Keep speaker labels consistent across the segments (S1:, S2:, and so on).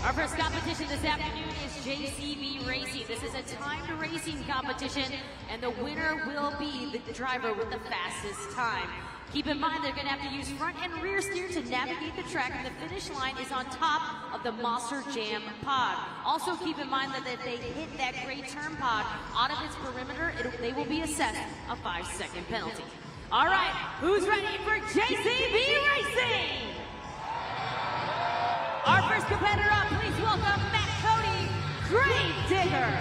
S1: Our first competition this afternoon is JCB Racing. This is a timed racing competition, and the winner will be the driver with the fastest time. Keep in mind they're going to have to use front and rear steer to navigate the track, and the finish line is on top of the Monster Jam pod. Also keep in mind that if they hit that gray turn pod out of its perimeter, they will be assessed a 5-second penalty. All right, who's ready for JCB Racing? Our first competitor up, please welcome Matt Cody, Grave Digger.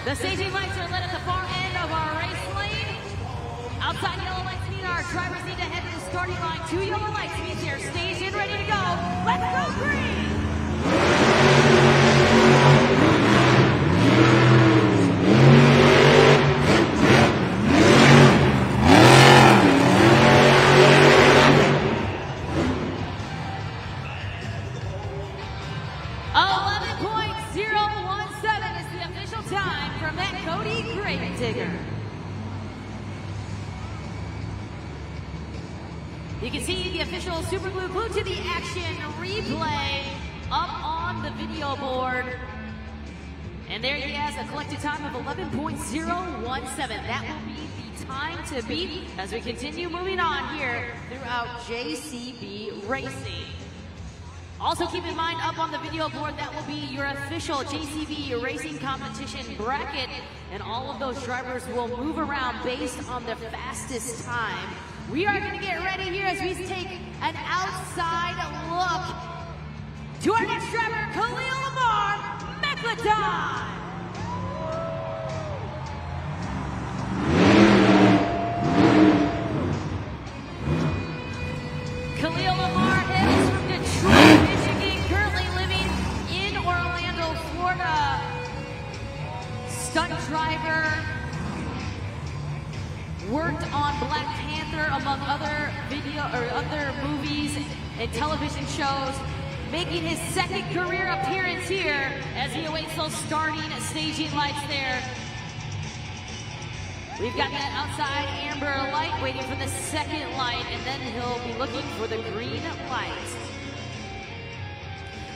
S1: The staging lights are lit at the far end of our race lane. Outside yellow lights mean our drivers need to head to the starting line. 2 yellow lights means they're staged and ready to go. Let's go green! 11.017 is the official time for Matt Cody, Grave Digger. You can see the official super glue glued to the action replay up on the video board. And there he has a collected time of 11.017. That will be the time to beat as we continue moving on here throughout JCB Racing. Also keep in mind, up on the video board, that will be your official JCB Racing competition bracket, and all of those drivers will move around based on the fastest time. We are going to get ready here as we take an outside look to our next driver, Khalil Lamar, Megalodon. Khalil Lamar is from Detroit, Michigan, currently living in Orlando, Florida. Stunt driver, worked on Black Panther among other other movies and television shows, making his second career appearance here as he awaits those starting staging lights there. We've got that outside amber light waiting for the second light, and then he'll be looking for the green light.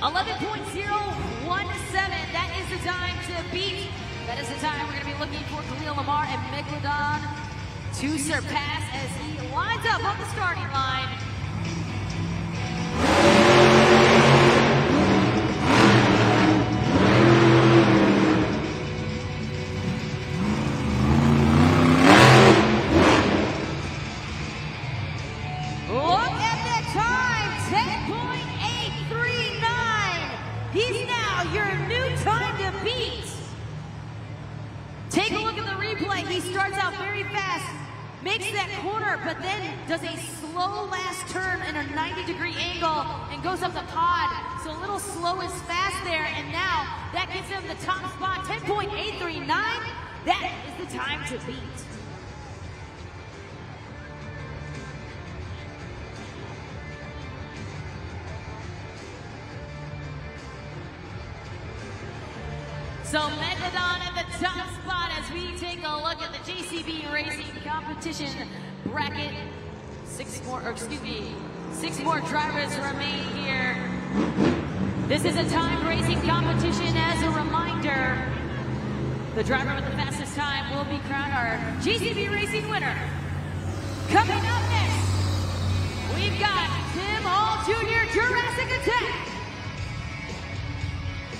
S1: 11.017, that is the time to beat. That is the time we're going to be looking for Khalil Lamar and Megalodon to surpass as he lines up on the starting line. Look at the time, 10.839. He's now your new time to beat. Take a look at the replay. He starts out very fast, makes that corner, but then does a slow last turn in a 90-degree angle and goes up the pod. So a little slow is fast there, and now that gives him the top spot, 10.839. That is the time to beat. So Megalodon at the top spot as we take a look at the JCB Racing competition bracket. Six more drivers remain here. This is a timed racing competition. As a reminder, the driver with the fastest time will be crowned our JCB Racing winner. Coming up next, we've got Tim Hall Jr. Jurassic Attack.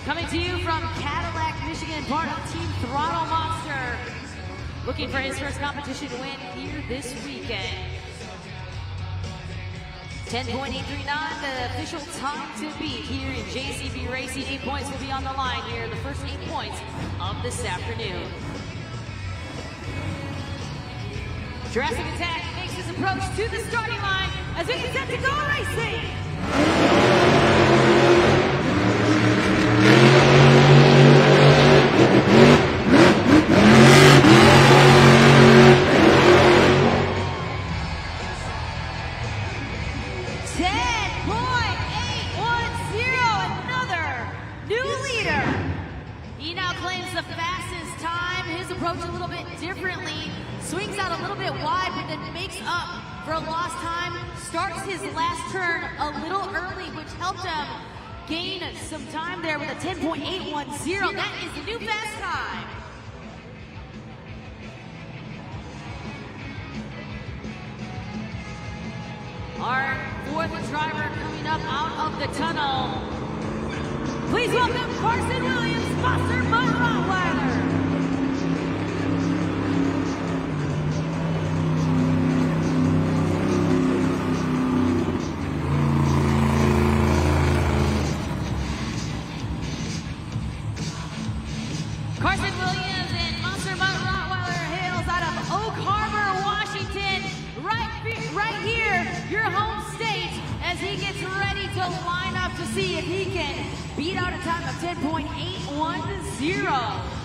S1: Coming to you from Cadillac, Michigan, part of Team Throttle Monster. Looking for his first competition win here this weekend. 10.839, the official time to beat here in JCB Racing. 8 points will be on the line here, the first 8 points of this afternoon. Jurassic Attack makes his approach to the starting line as we get set to go racing. 10.810, another new leader. He now claims the fastest time. His approach a little bit differently, swings out a little bit wide, but then makes up for lost time, starts his last turn a little early, which helped him gain some time there with a 10.810. That is the new fast time. Our fourth driver coming up out of the tunnel. Please welcome Carson Williams, Monster Mud Rottweiler. Carson Williams and Monster Mud Rottweiler hails out of Oak Harbor, Washington. Right here, your home state, as he gets ready to line up to see if he can beat out a time of 10.810.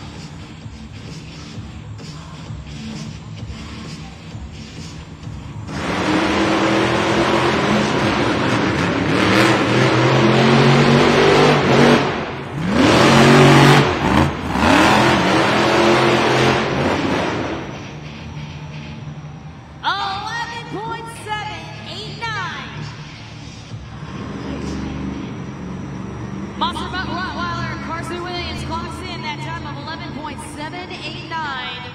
S1: Monster Mud Rottweiler Carson Williams clocks in that time of 11.789.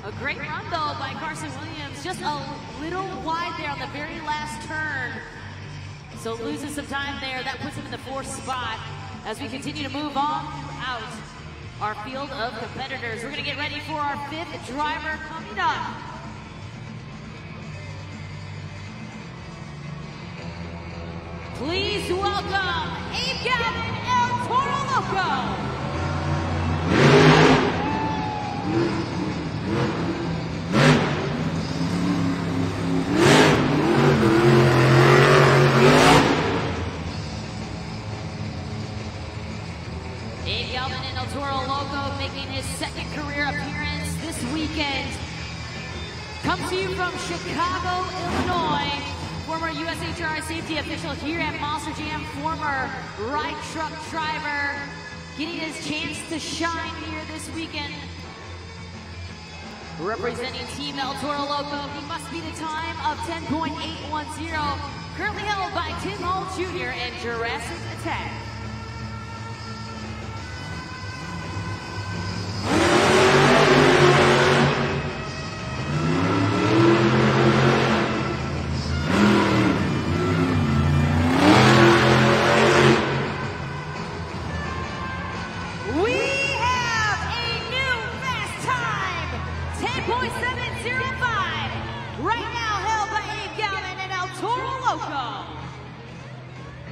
S1: A great run though by Carson Williams, just a little wide there on the very last turn. So loses some time there, that puts him in the 4th spot as we continue to move on throughout our field of competitors. We're gonna get ready for our 5th driver coming up. Please welcome Abe Gavin, El Toro Loco. Abe Gavin and El Toro Loco making his 2nd career appearance this weekend. Comes to you from Chicago, Illinois. Former USHRI safety official here at Monster Jam, former ride truck driver, getting his chance to shine here this weekend. Representing Team El Toro Loco, he must beat a time of 10.810, currently held by Tim Hall Jr. and Jurassic Attack.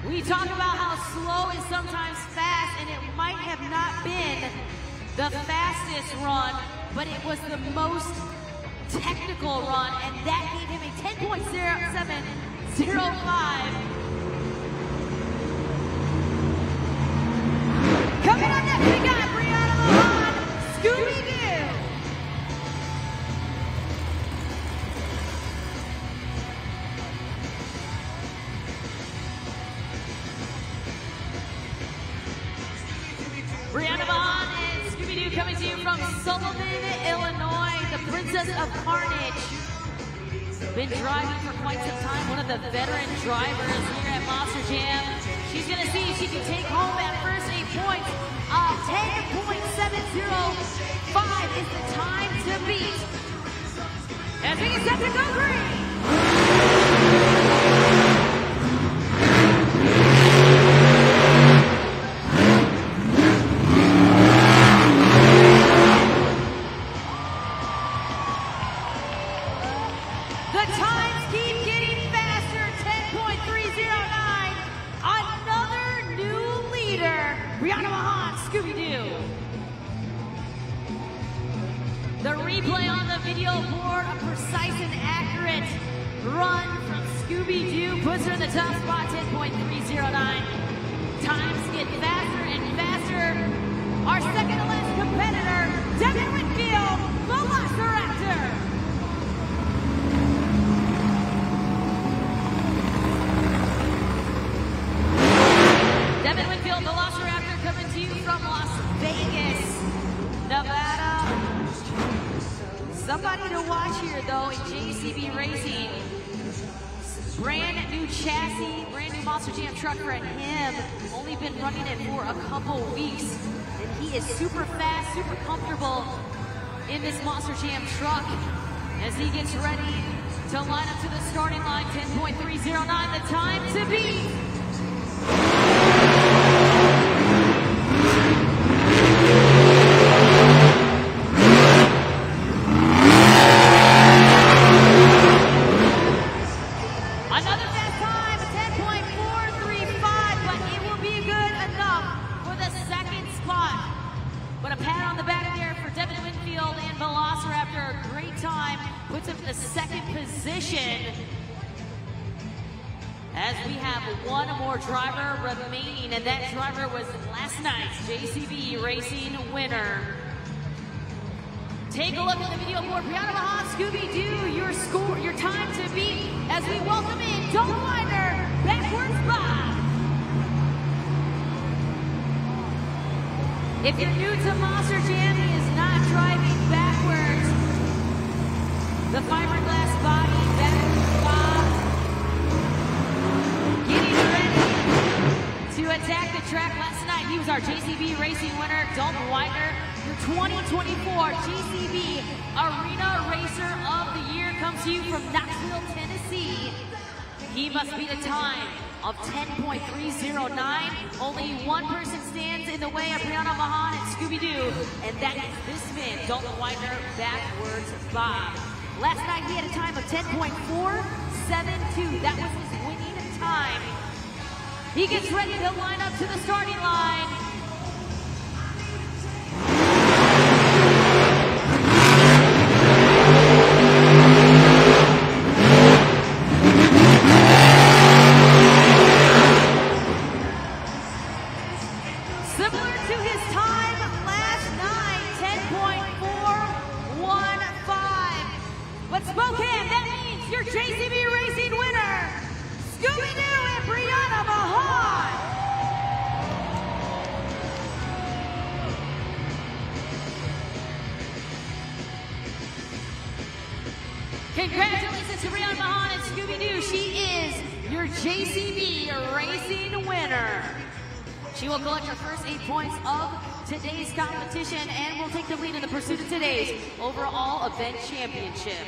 S1: We talk about how slow is sometimes fast, and it might have not been the fastest run, but it was the most technical run, and that gave him a 10.0705. Coming up next, we got Brianna Mahan, Scooby-Doo. Brianna Mahan and Scooby-Doo coming to you from Sullivan, Illinois, the Princess of Carnage. Been driving for quite some time, one of the veteran drivers here at Monster Jam. She's gonna see if she can take home that first 8 points. 10.705 is the time to beat. As we get set to go green. The times keep getting faster, 10.309. Another new leader, Brianna Mahan, Scooby-Doo. The replay on the video board, a precise and accurate run from Scooby-Doo puts her in the top spot, 10.309. Times get faster and faster. Our second to last competitor, Devin Whitfield, Velociraptor. Devin Whitfield, Velociraptor, coming to you from Las Vegas, Nevada. Somebody to watch here, though, in JCB Racing. Brand new chassis, brand new Monster Jam truck for him. Only been running it for a couple weeks. And he is super fast, super comfortable in this Monster Jam truck as he gets ready to line up to the starting line. 10.309, the time to beat. As we have one more driver remaining, and that driver was last night's JCB Racing winner. Take a look at the video board. Brianna Mahan, Scooby-Doo, your score, your time to beat as we welcome in Don't Winder, backwards Bob. If you're new to Monster Jam, he is not driving backwards. The fiberglass body, backwards Bob. Getting ready to attack the track. Last night, he was our JCB Racing winner, Dalton Widener. Your 2024 JCB Arena Racer of the Year comes to you from Knoxville, Tennessee. He must beat a time of 10.309. Only one person stands in the way of Brianna Mahan and Scooby-Doo, and that is this man, Dalton Widener, backwards Bob. Last night, he had a time of 10.472. That was his winning time. He gets ready to line up to the starting line. Similar to his time last night, 10.415. But Spokane, that means your JCB Racing winner, Scooby-Doo and Brianna Mahan. Congratulations to Brianna Mahan and Scooby-Doo. She is your JCB Racing winner. She will collect her first 8 points of today's competition and will take the lead in the pursuit of today's overall event championship.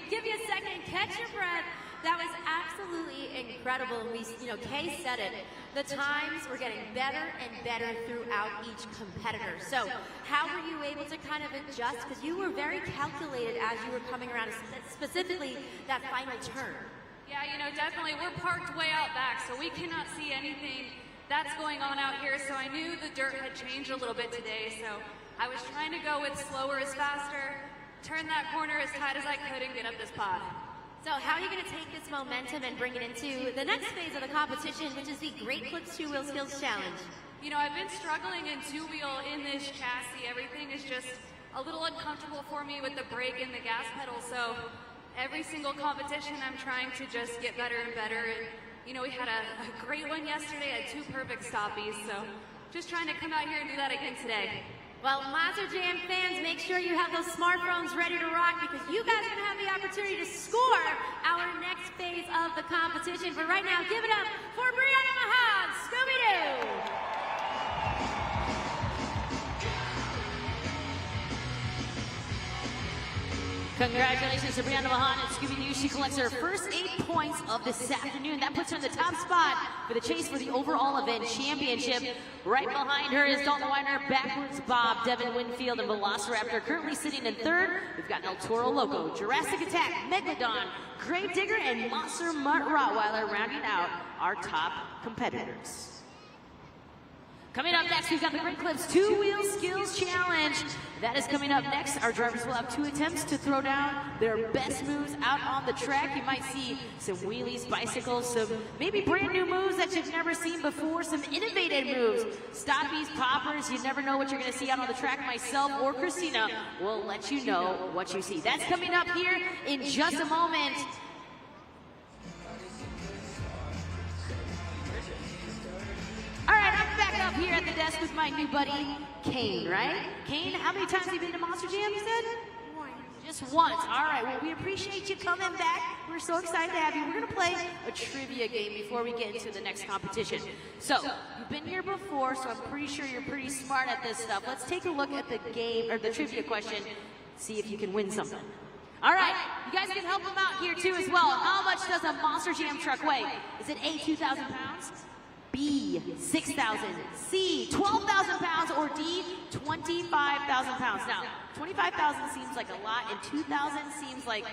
S2: Give you a second, catch your breath. That was absolutely incredible. We, Kay said it. The times were getting better and better throughout each competitor. So how were you able to kind of adjust? Because you were very calculated as you were coming around, specifically that final turn.
S3: Yeah, definitely. We're parked way out back, so we cannot see anything that's going on out here. So I knew the dirt had changed a little bit today. So I was trying to go with slower is faster. Turn that corner as tight as I could and get up this pod.
S2: So how are you going to take this momentum and bring it into the next phase of the competition, which is the Great Flips Two-Wheel Skills Challenge?
S3: I've been struggling in two-wheel in this chassis. Everything is just a little uncomfortable for me with the brake and the gas pedal. So every single competition, I'm trying to just get better and better. And, we had a great one yesterday. I had 2 perfect stoppies. So just trying to come out here and do that again today.
S2: Well, Monster Jam fans, make sure you have those smartphones ready to rock because you guys are going to have the opportunity to score our next phase of the competition. But right now, give it up for Brianna Mahan, Scooby-Doo!
S1: Congratulations to Brianna Mahan and Scooby-Doo. She collects her first 8 points of this afternoon. That puts her in the top spot for the chase for the overall event championship. Right behind her is Dalton Widener, backwards Bob, Devin Winfield, and Velociraptor. Currently sitting in third, we've got El Toro Loco, Jurassic Attack, Megalodon, Grave Digger, and Monster Mutt Rottweiler rounding out our top competitors. Coming up next, we've got the Great Clips Two-Wheel Skills Challenge. That is coming up next. Our drivers will have 2 attempts to throw down their best moves out on the track. You might see some wheelies, bicycles, some maybe brand new moves that you've never seen before, some innovative moves, stoppies, poppers. You never know what you're going to see out on the track. Myself or Christina will let you know what you see. That's coming up here in just a moment. All right, I'm back up here at the desk with my new buddy, Kane, right? Kane, how many times have you been to Monster Jam, you said?
S2: Once.
S1: Just once. All right, well, we appreciate you coming back. We're so excited to have you. We're going to play a trivia game before we get into the next competition. So, you've been here before, so I'm pretty sure you're pretty smart at this stuff. Let's take a look at the game, or the trivia question, see if you can win something. All right, you guys can help them out here, too, as well. How much does a Monster Jam truck weigh? Is it A, 2,000 pounds? B, 6,000, C, 12,000 pounds, or D, 25,000 pounds. Now, 25,000 seems like a lot, and 2,000 seems like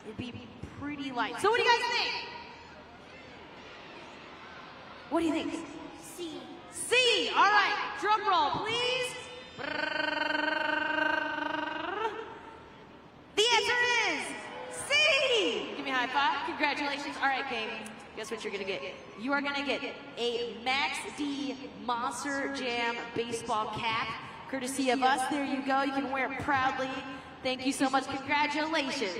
S1: it'd be pretty light. So what do you guys think? What do you think?
S2: C.
S1: C, all right, drum roll, please. The answer is C. Give me a high five, congratulations. All right, Kane. Guess what you're going to get? You are going to get a Max D Monster Jam baseball cap, courtesy of us. There you go. You can wear it proudly. Thank you so much. Congratulations.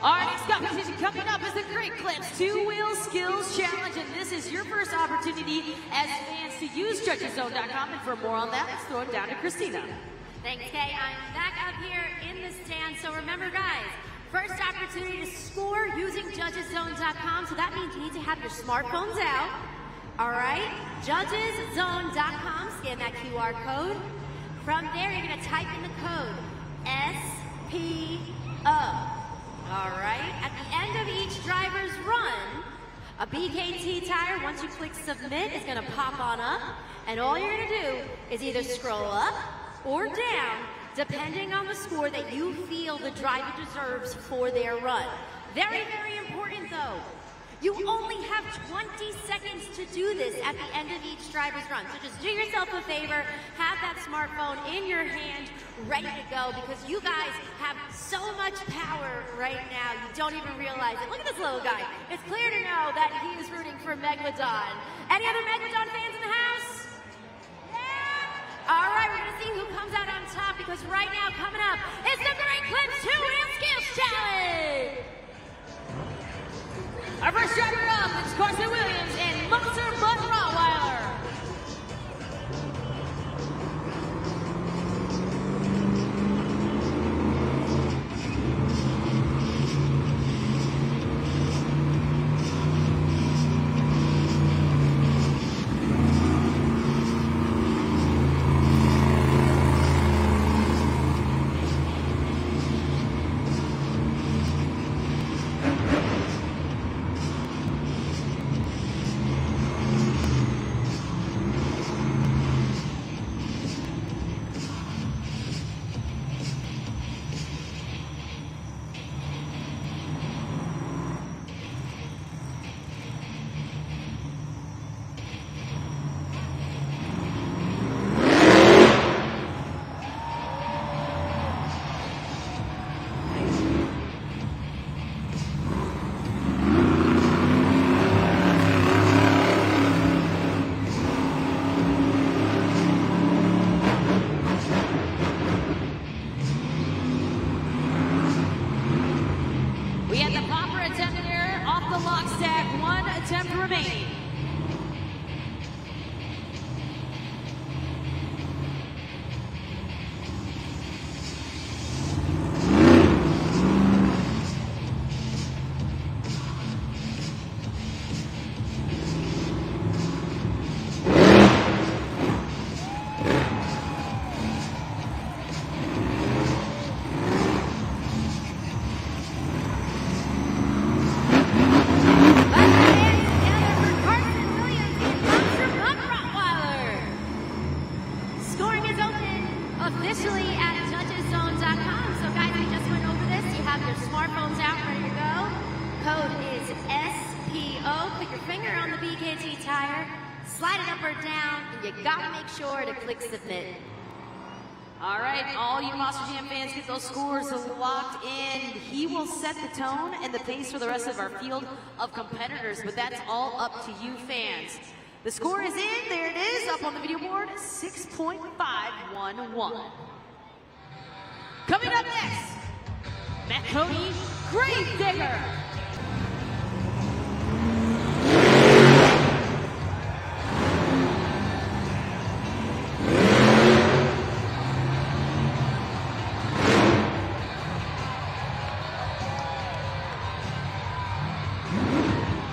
S1: Our next competition coming up is the Great Clips Two-Wheel Skills Challenge, and this is your first opportunity as fans to use judgeszone.com. And for more on that, let's throw it down to Christina.
S2: Thanks, Kay. I'm back up here in the stand. So remember, guys, first opportunity to score using judgeszone.com. So that means you need to have your smartphones out. All right? Judgeszone.com. Scan that QR code. From there, you're going to type in the code SPO. All right? At the end of each driver's run, a BKT tire, once you click submit, is going to pop on up. And all you're going to do is either scroll up or down, depending on the score that you feel the driver deserves for their run. Very, very important though. You only have 20 seconds to do this at the end of each driver's run. So just do yourself a favor, have that smartphone in your hand, ready to go, because you guys have so much power right now, you don't even realize it. Look at this little guy. It's clear to know that he is rooting for Megalodon. Any other Megalodon fans in the house? All right, we're going to see who comes out on top, because right now, coming up, is the Great Clips Two-Wheel Skills Challenge! Our first driver up is Carson Williams and Monster Bud Rottweiler. Attempt remaining. Officially at judgeszone.com. So guys, we just went over this. You have your smartphones out, ready to go. code is SPO. Put your finger on the BKT tire, slide it up or down, and you gotta make sure to click submit.
S1: All right, all you Monster Jam fans, get those scores locked in. He will set the tone and the pace for the rest of our field of competitors, but that's all up to you fans. The score is in, there it is, up on the video board, 6.511. Coming up next, Matt Cody, Gravedigger.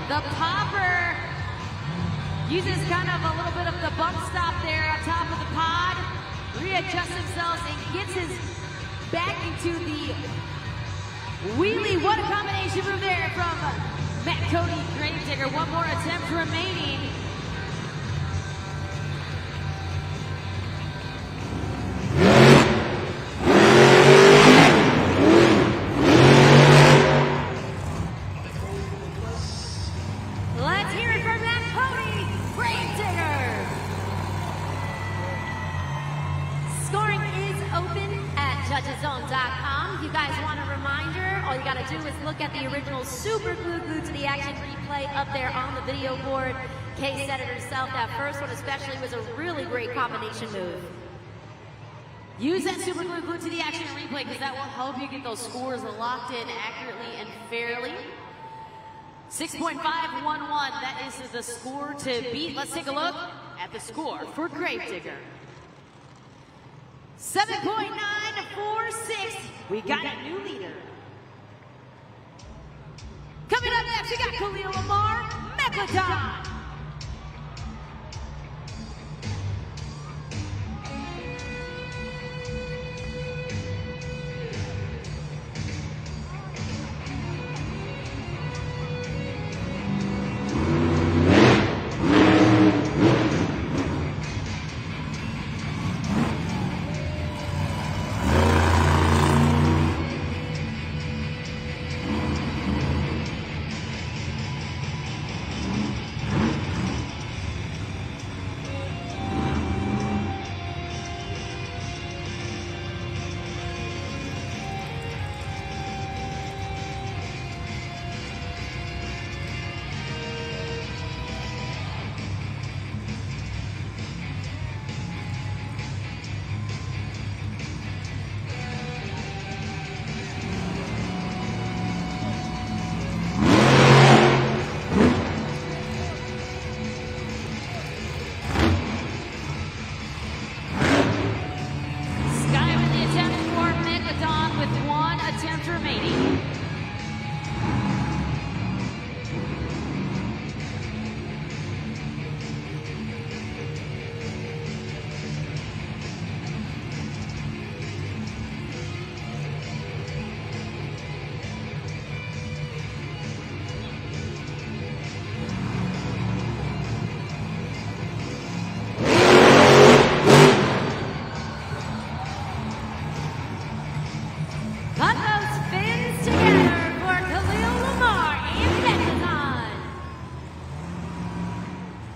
S1: The popper uses kind of a little bit of the bump stop there on top of the pod, readjusts himself and gets his back into the wheelie. What a combination move there from Matt Cody, Gravedigger. One more attempt remaining.
S2: Let's hear it for Matt Cody, Gravedigger. Scoring is open at judgeszone.com. You guys want a reminder? All you got to do is look at the original Super Glue Glued to the Action replay up there on the video board. Kay said it herself. That first one especially was a really great combination move.
S1: Use that Super Glue Glued to the Action replay because that will help you get those scores locked in accurately and fairly. 6.511, that is the score to beat. Let's take a look at the score for Gravedigger. 7.946, we got a new leader. Coming up next, we got Khalil Lamar, Megalodon.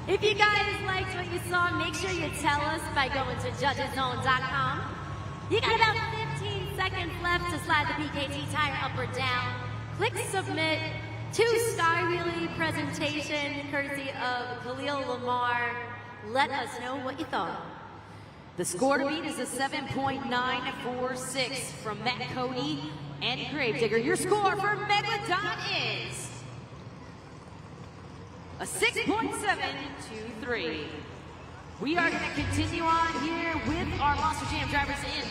S2: If you guys liked what you saw, make sure you tell us by going to judgeszone.com. You got about 15 seconds left to slide the BKT tire up or down. Click submit to Sky Wheelie presentation, courtesy of Khalil Lamar. Let us know what you thought.
S1: The score to beat is a 7.946 from Matt Cody and Gravedigger. Your score for Megalodon is a 6.723. We are going to continue on here with our Monster Jam drivers in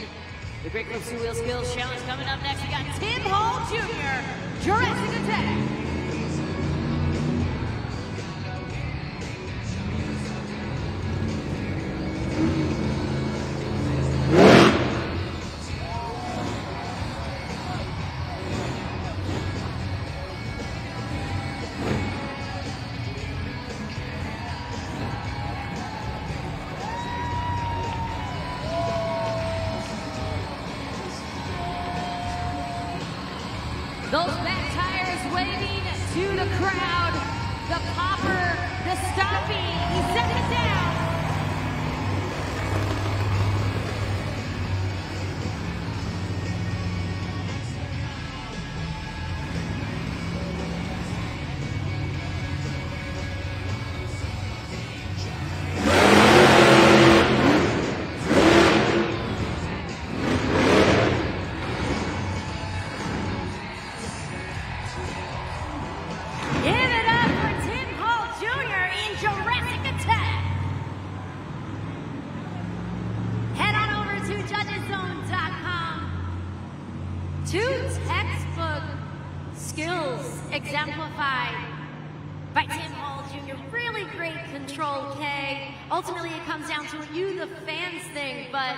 S1: the Great Clips 2 Wheel Skills Challenge. Coming up next, we got Tim Hall Jr., Jurassic Attack. Those back tires waving to the crowd, the popper, the stompy, he sets it down. Exemplified by Tim Hall Jr. Really great control, Kay. Ultimately, it comes down to you, the fans, thing, but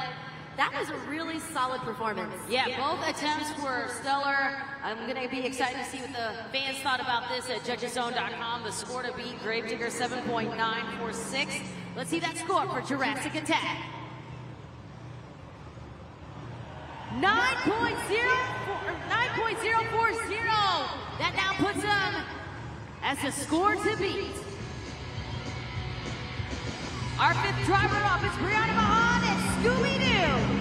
S1: that was a really solid performance.
S2: Yeah, both attempts were stellar. I'm going to be excited to see what the fans thought about this at judgeszone.com. The score to beat Gravedigger 7.946. Let's see that score for Jurassic Attack.
S1: 9.040. That now puts them as the score to beat. Our fifth driver up is Brianna Mahan and Scooby-Doo.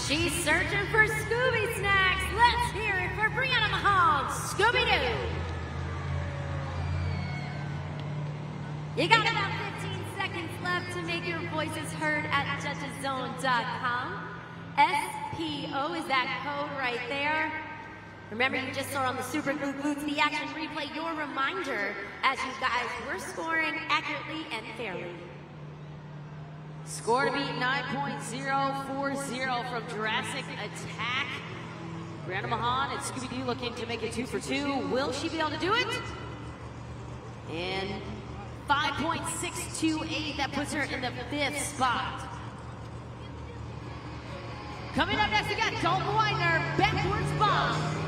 S1: She's searching for Scooby Snacks. Let's hear it for Brianna Mahan, Scooby-Doo.
S2: You got about 15 seconds left to make your voices heard at judgeszone.com. SPO is that code right there. Remember, you just saw on the Super Glue the action replay, your reminder as you guys were scoring accurately and fairly.
S1: Score to beat 9.040 from Jurassic Attack. Brianna Mahan and Scooby-Doo looking to make it 2 for 2. Will she be able to do it? And 5.628, that puts her in the 5th spot. Coming up next, we got Dalton Widener, backwards bomb.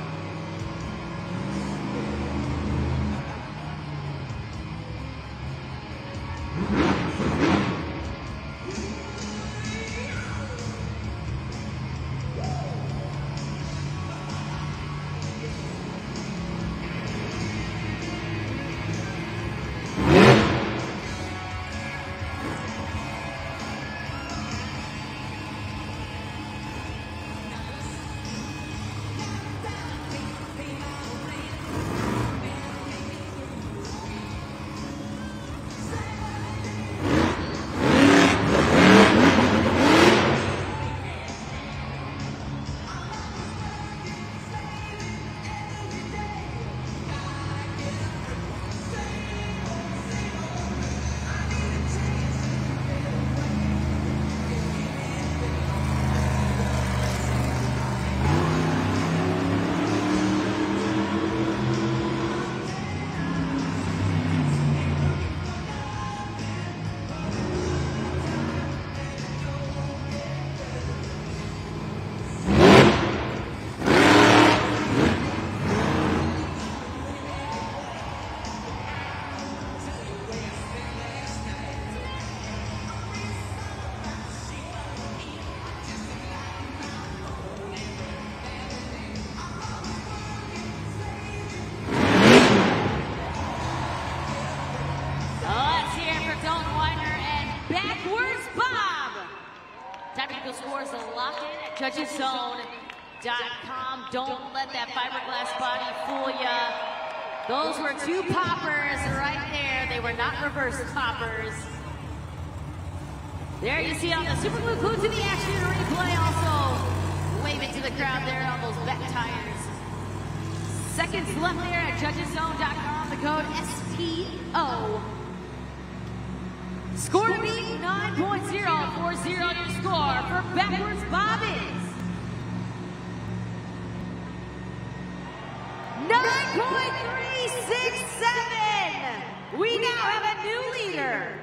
S1: Technical scores locked in at judgeszone.com. Don't let that fiberglass body fool ya. Those were 2 poppers right there. They were not reverse poppers. There you see on the Super Glue Clue to the Action replay, also waving to the crowd there on those back tires. Seconds left there at judgeszone.com, the code SPO. Score to beat 9.040 your score for backwards Bob is 9.367. We now have a new leader.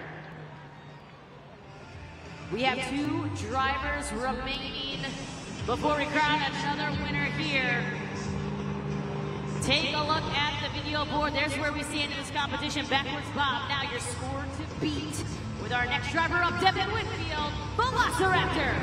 S1: We have 2 drivers remaining before we crown another winner here. Take a look at the video board. There's where we stand in this competition. Backwards Bob, now your score to beat with our next driver up, Devin Whitfield, Velociraptor.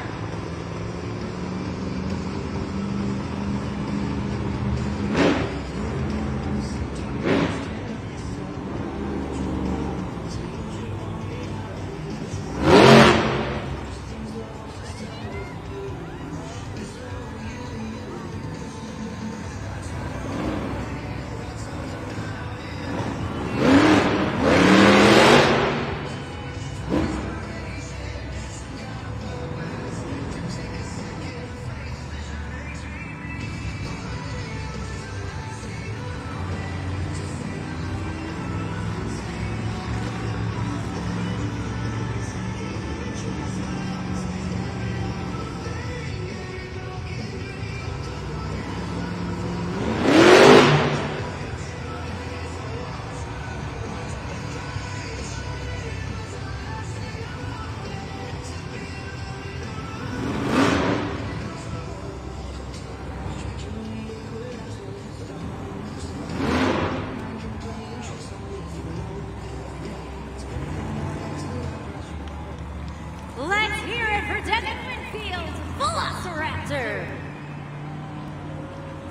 S1: Let's hear it for Devin Whitfield, Velociraptor.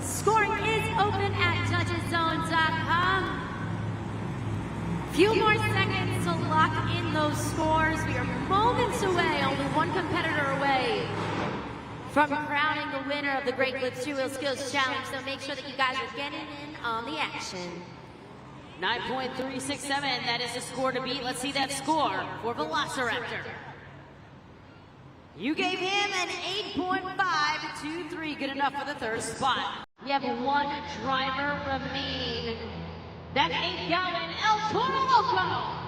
S1: Scoring is open at judgeszone.com. Few more seconds to lock in those scores. We are moments away, only one competitor away from crowning the winner of the Great Clips 2-Wheel Skills Challenge. So make sure that you guys are getting in on the action. 9.367, that is the score to beat. Let's see that score for Velociraptor. You gave him an 8.523, good enough for the 3rd spot. We have 1 driver remaining. That 8-gallon Toro Loco.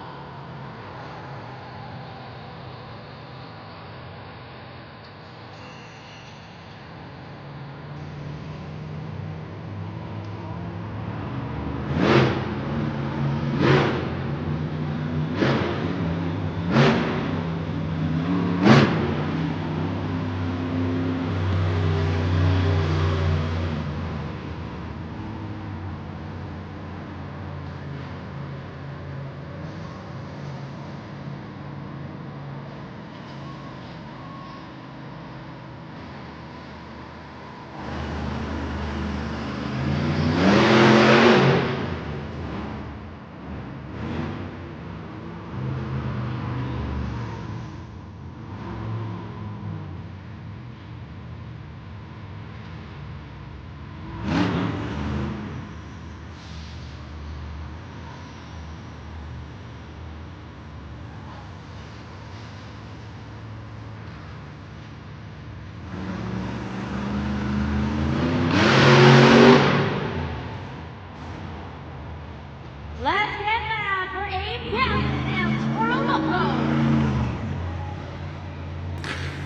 S1: Let's get loud for 8-gallon Toro Loco.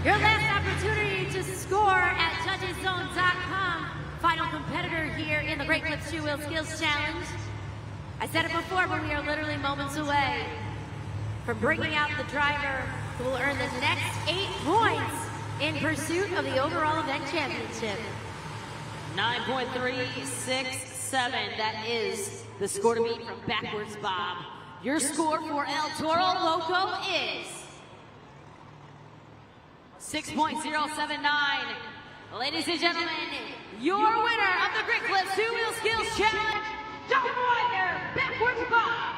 S1: Your last opportunity to score at judgeszone.com. Final competitor here in the Great Clips 2-Wheel Skills Challenge. I said it before, but we are literally moments away from bringing out the driver who will earn the next 8 points in pursuit of the overall event championship. 9.367, that is the score to beat from Backwards Bob. Your score for Toro Loco is 6.079. Ladies and gentlemen, your winner of the Great Clips 2-Wheel Skills Challenge, Dr. Backwards Bob.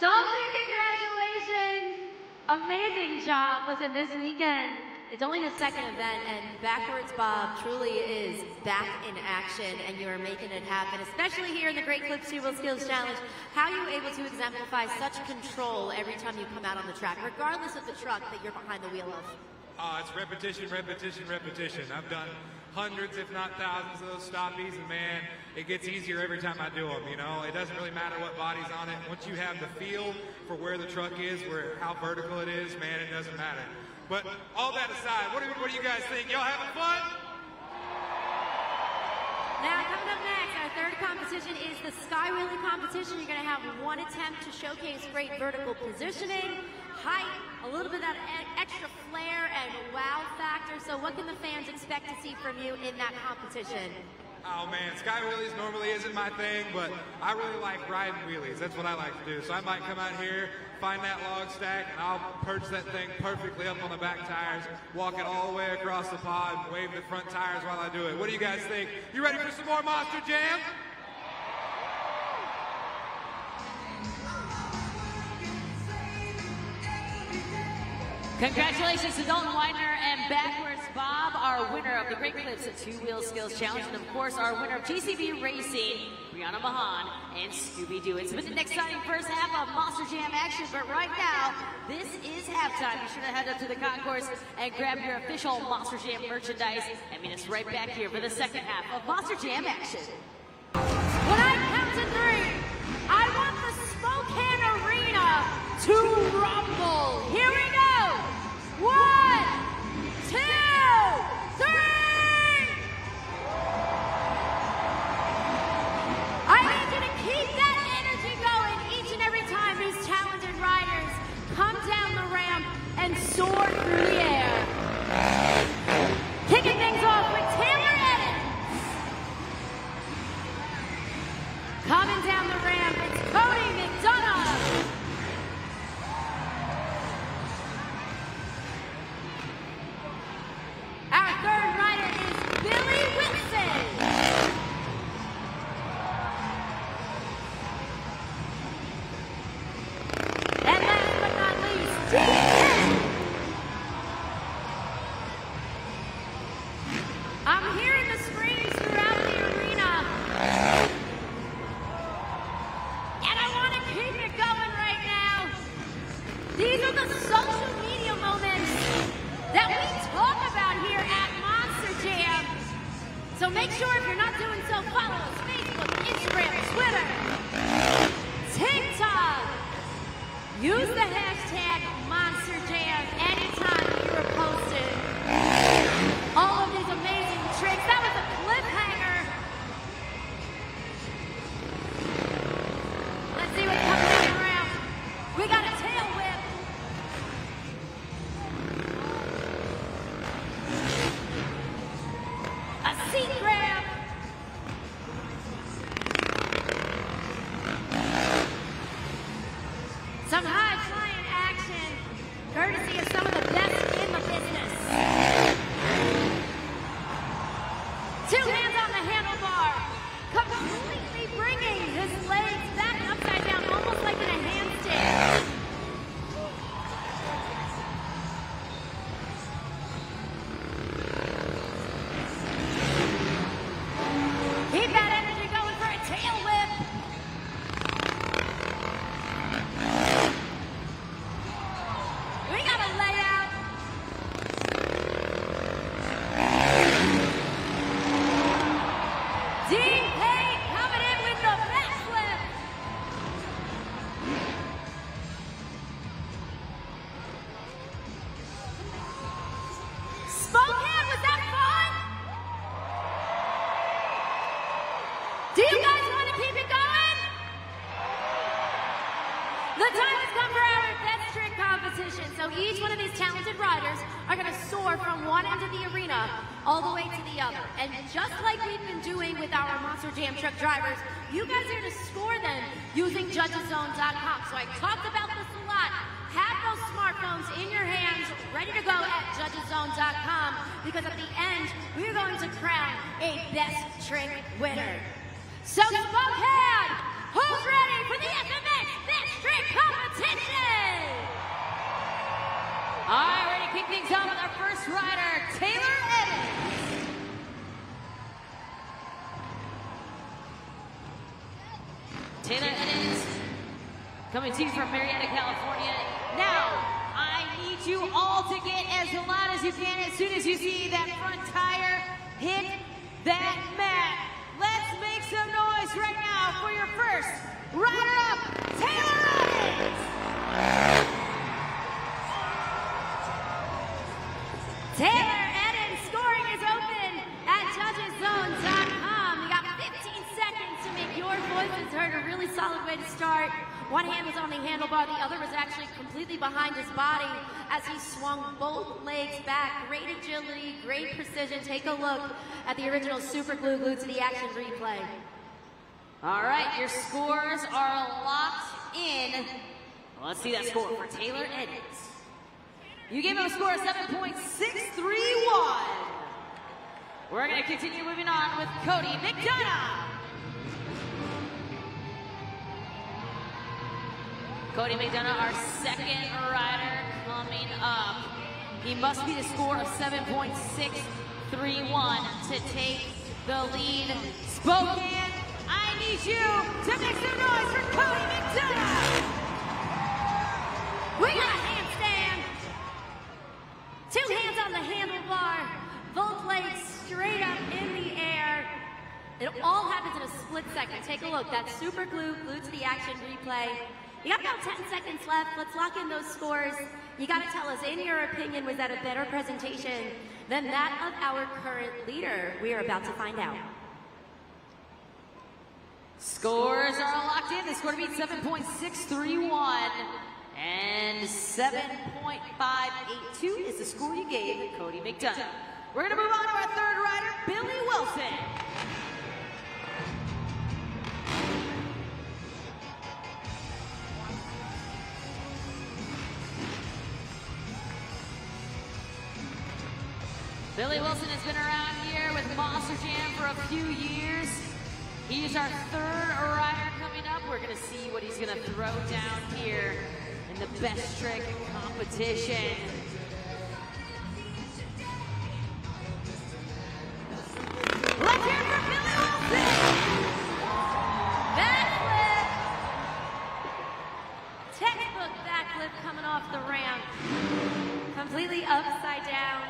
S2: So congratulations. Amazing job. Listen, this weekend It's only the second event, and Backwards Bob truly is back in action, and you are making it happen, especially here in the Great Clips 2 Wheel Skills Challenge. How are you able to exemplify such control every time you come out on the track, regardless of the truck that you're behind the wheel of?
S4: It's repetition, repetition, repetition. I've done hundreds, if not thousands, of those stoppies, and man, it gets easier every time I do them, you know? It doesn't really matter what body's on it. Once you have the feel for where the truck is, how vertical it is, man, it doesn't matter. But all that aside, what do you guys think? Y'all having fun?
S2: Now, coming up next, our third competition is the Sky Wheelie competition. You're going to have one attempt to showcase great vertical positioning, height, a little bit of that extra flair and wow factor. So what can the fans expect to see from you in that competition?
S4: Oh man, sky wheelies normally isn't my thing, but I really like riding wheelies. That's what I like to do. So I might come out here, find that log stack, and I'll perch that thing perfectly up on the back tires, walk it all the way across the pod, wave the front tires while I do it. What do you guys think? You ready for some more Monster Jam?
S1: Congratulations to Dalton Widener and Backwards Bob, our winner of the Great Clips 2 Wheel Skills Challenge, and of course our winner of GCB Racing, Brianna Mahan and Scooby-Doo. It's been an exciting first half of Monster Jam action, but right now, this is halftime. Be sure to head up to the concourse and grab your official Monster Jam merchandise and meet us right back here for the second half of Monster Jam action.
S2: When I count to three, I want the Spokane Arena to rumble. Here we go. 1, 2, 3. I need you to keep that energy going each and every time these talented riders come down the ramp and soar through the air. Kicking things off with Taylor Edens. Coming down the ramp, it's Cody McDonough. Our third rider is Billy Whitson. And last but not least, Dean. I'm hearing the screams throughout the arena. And I want to keep it going right now. These are the social media moments that we talk about here at Monster Jam. So make sure if you're not doing so, follow us Facebook, Instagram, Twitter, TikTok. Use the hashtag Monster Jam anytime you are posted. All of these amazing tricks. That was a cliffhanger. Let's see what's coming around. We got a tail whip. A seat grab. Some high-flying action, courtesy of some of the best in the business. 2 hands on the handlebar, completely bringing his legs back upside down, almost like in a handstand. Keep that energy going for a tail whip. We got a layout. Dean Payne coming in with the backflip. Spokane, was that fun? Do you guys want to keep it going? The time has come for our best trick competition. So each one of these talented riders are going to soar from one end of the arena all the way to the other. And just like we've been doing with our Monster Jam truck drivers, you guys are going to score them using judgeszone.com. So I talked about this a lot. Have those smartphones in your hands, ready to go at judgeszone.com, because at the end, we're going to crown a best trick winner. So Spokane, who's ready for the FMX Best Trick Competition?
S1: All right, ready to kick things off with our first rider. Taylor Edens, coming to you from Marietta, California. Now, I need you all to get as loud as you can as soon as you see that front tire hit that mat. Let's make some noise right now for your first rider-up, Taylor Edens!
S2: Taylor Edens scoring is open at judgeszone.com. You got 15 seconds to make your voices heard. A really solid way to start. One hand was on the handlebar, the other was actually completely behind his body as he swung both legs back. Great agility, great precision. Take a look at the original super glue glued to the action replay.
S1: All right, your scores are locked in. Let's see that score for Taylor Edens. You gave him a score of 7.631. We're going to continue moving on with Cody McDonough. Cody McDonough, our second rider coming up. He must be the score of 7.631 to take the lead. Spokane, I need you to make some noise for Cody McDonough.
S2: We got a handstand. 2 hands on the handlebar, both legs straight up in the air. It all happens in a split second. Take a look. That's super glue, glued to the action replay. You got about 10 seconds left. Let's lock in those scores. You got to tell us, in your opinion, was that a better presentation than that of our current leader? We are about to find out.
S1: Scores are locked in. The score to beat 7.631 and 7.582 is the score you gave Cody McDonough. We're going to move on to our third rider, Billy Wilson. Billy Wilson has been around here with Monster Jam for a few years. He's our third rider coming up. We're going to see what he's going to throw down here in the best trick competition. Let's hear it for Billy Wilson!
S2: Backflip! Textbook backflip coming off the ramp. Completely upside down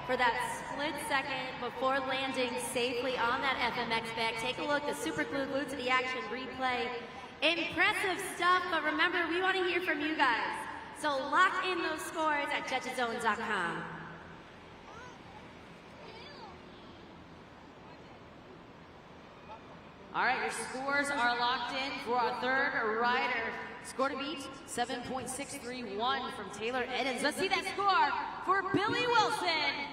S2: for that split second before landing safely on that FMX bag. Take a look, the super glue glued to the action replay. Impressive stuff, but remember, we want to hear from you guys. So lock in those scores at judgeszone.com.
S1: All right, your scores are locked in for our third rider. Score to beat, 7.631 from Taylor Edens. Let's see that score for Billy Wilson.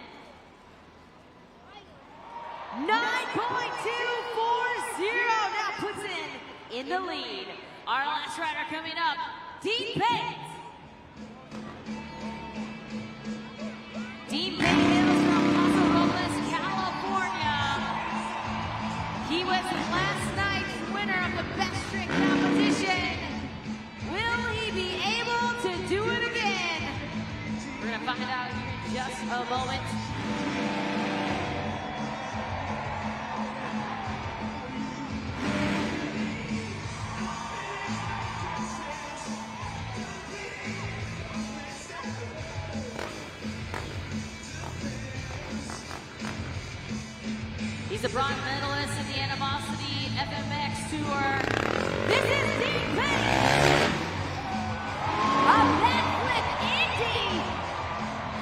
S1: 9.240, now puts in the lead. Our last rider coming up, Dean Pate. Dean Pate hails from Paso Robles, California. He was last night's winner of the best trick competition. Will he be able to do it again? We're going to find out here in just a moment. He's a bronze medalist in the Animosity FMX Tour. This is Dean Pate!
S2: A backflip Indy,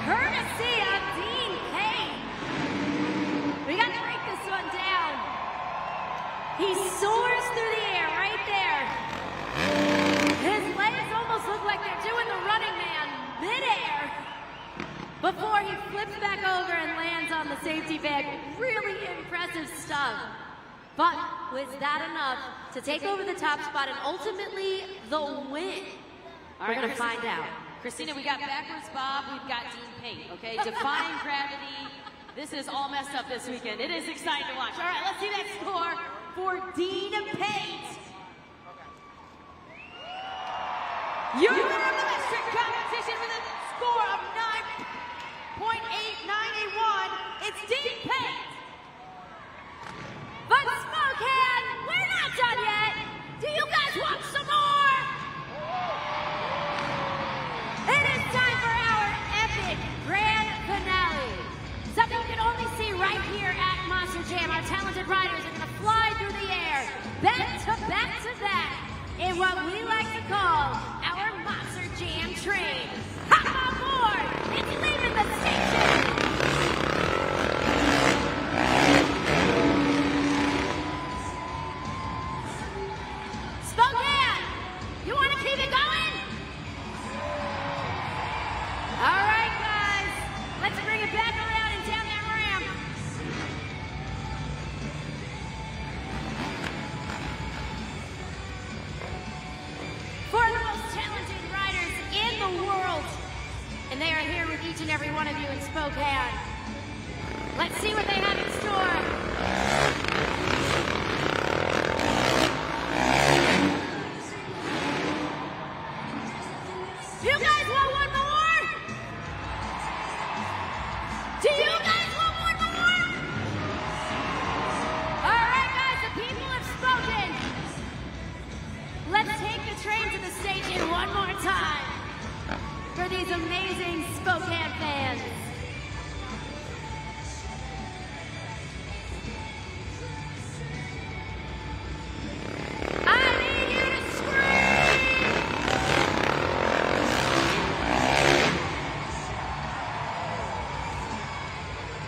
S2: courtesy of Dean Pate. We got to break this one down. He soars through the air right there. His legs almost look like they're doing the running man midair before he flips back over and lands on the safety bag. Really impressive stuff. But was that enough to take over the top spot and ultimately the win?
S1: All right,
S2: We're going to find out.
S1: Christina, we got backwards Bob, we've got Dean Pate, okay? Defying gravity. This is all messed up this weekend. It is exciting to watch. All right, let's see that score for Dean Pate. Your winner of the best trick competition with a score of 9.8981. It's Dean Pate.
S2: But Spokane, we're not done yet. Do you guys to that in what we like to call our Monster Jam train. Hop on board! It's leaving the station! Spokane! You want to keep it going? All right, guys. Let's bring it back around and down that ramp. For the most talented riders in the world. And they are here with each and every one of you in Spokane. Let's see what they have in store. You guys want one more? Do you guys want one more? All right, guys, the people have spoken. Let's take the train to the station one more time for these amazing Spokane fans. I need you to scream!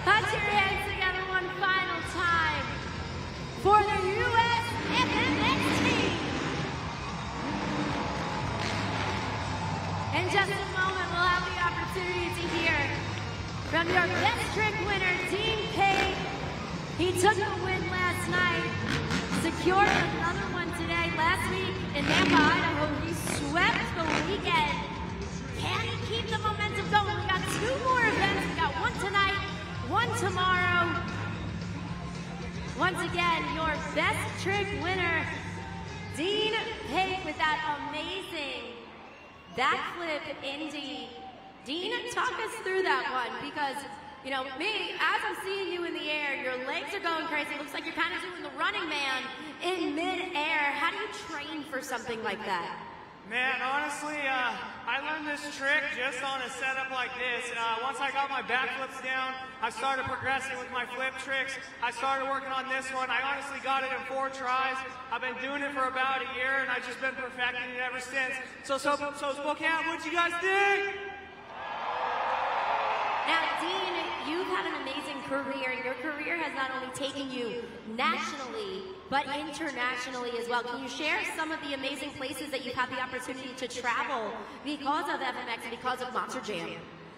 S2: Put your hands together one final time for the U.S. FMX team. In just a moment, we'll have the opportunity to hear from your best trick winner, Dean Pate. He took the win last night, secured another one today. Last week in Nampa, Idaho, he swept the weekend. Can he keep the momentum going? We got 2 more events. We got one tonight, one tomorrow. Once again, your best trick winner, Dean Pate, with that amazing backflip Indy. Dean, talk us through that one, because, you know, me, as I'm seeing you in the air, your legs are going crazy. It looks like you're kind of doing the Running Man in mid-air. How do you train for something like that?
S5: Man, honestly, I learned this trick just on a setup like this. Once I got my backflips down, I started progressing with my flip tricks. I started working on this one. I honestly got it in 4 tries. I've been doing it for about a year, and I've just been perfecting it ever since. So Spokane, what'd you guys think?
S2: Now, Dean, you've had an amazing career, and your career has not only taken you nationally, but internationally as well. Can you share some of the amazing places that you've had the opportunity to travel because of FMX and because of Monster Jam?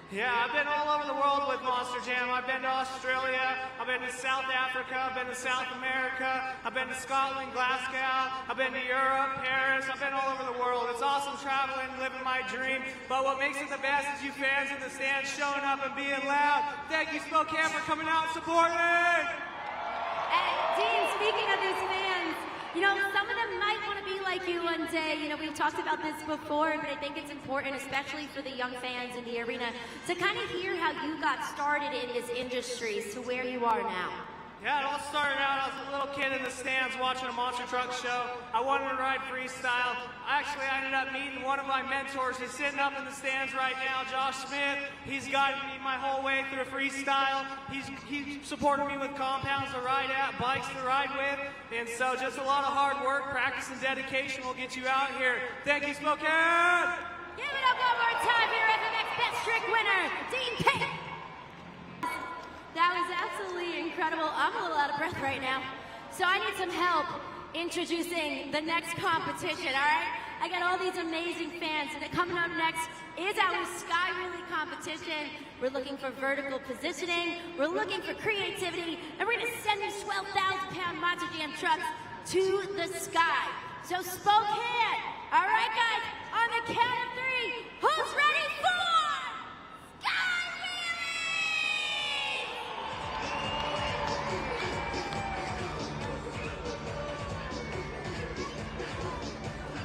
S5: Yeah, I've been all over the world with Monster Jam. I've been to Australia, I've been to South Africa, I've been to South America, I've been to Scotland, Glasgow, I've been to Europe, Paris, I've been all over the world. It's awesome traveling, living my dream, but what makes it the best is you fans in the stands showing up and being loud. Thank you, Spokane, for coming out and supporting!
S2: And Dean, speaking of these fans, you know, some of them might want to be like you one day. You know, we've talked about this before, but I think it's important, especially for the young fans in the arena, to kind of hear how you got started in this industry to where you are now.
S5: Yeah, it all started out, I was a little kid in the stands watching a monster truck show. I wanted to ride freestyle. Actually, I ended up meeting one of my mentors. He's sitting up in the stands right now, Josh Smith. He's guided me my whole way through freestyle. He supported me with compounds to ride at, bikes to ride with. And so just a lot of hard work, practice, and dedication will get you out here. Thank you, Spokane!
S2: Give it up one more time for your FMX Best Trick winner, Dean Pate. That was absolutely incredible. I'm a little out of breath right now. So I need some help introducing the next competition, all right? I got all these amazing fans, and coming up next is our Sky Wheelie competition. We're looking for vertical positioning, we're looking for creativity, and we're gonna send these 12,000-pound Monster Jam trucks to the sky. So Spokane, all right guys, on the count of 3, who's ready for Sky Wheelie?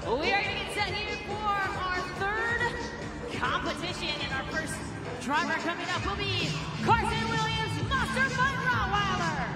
S1: We are going to get set here for our 3rd competition, and our first driver coming up will be Carson Williams, Monster Rottweiler.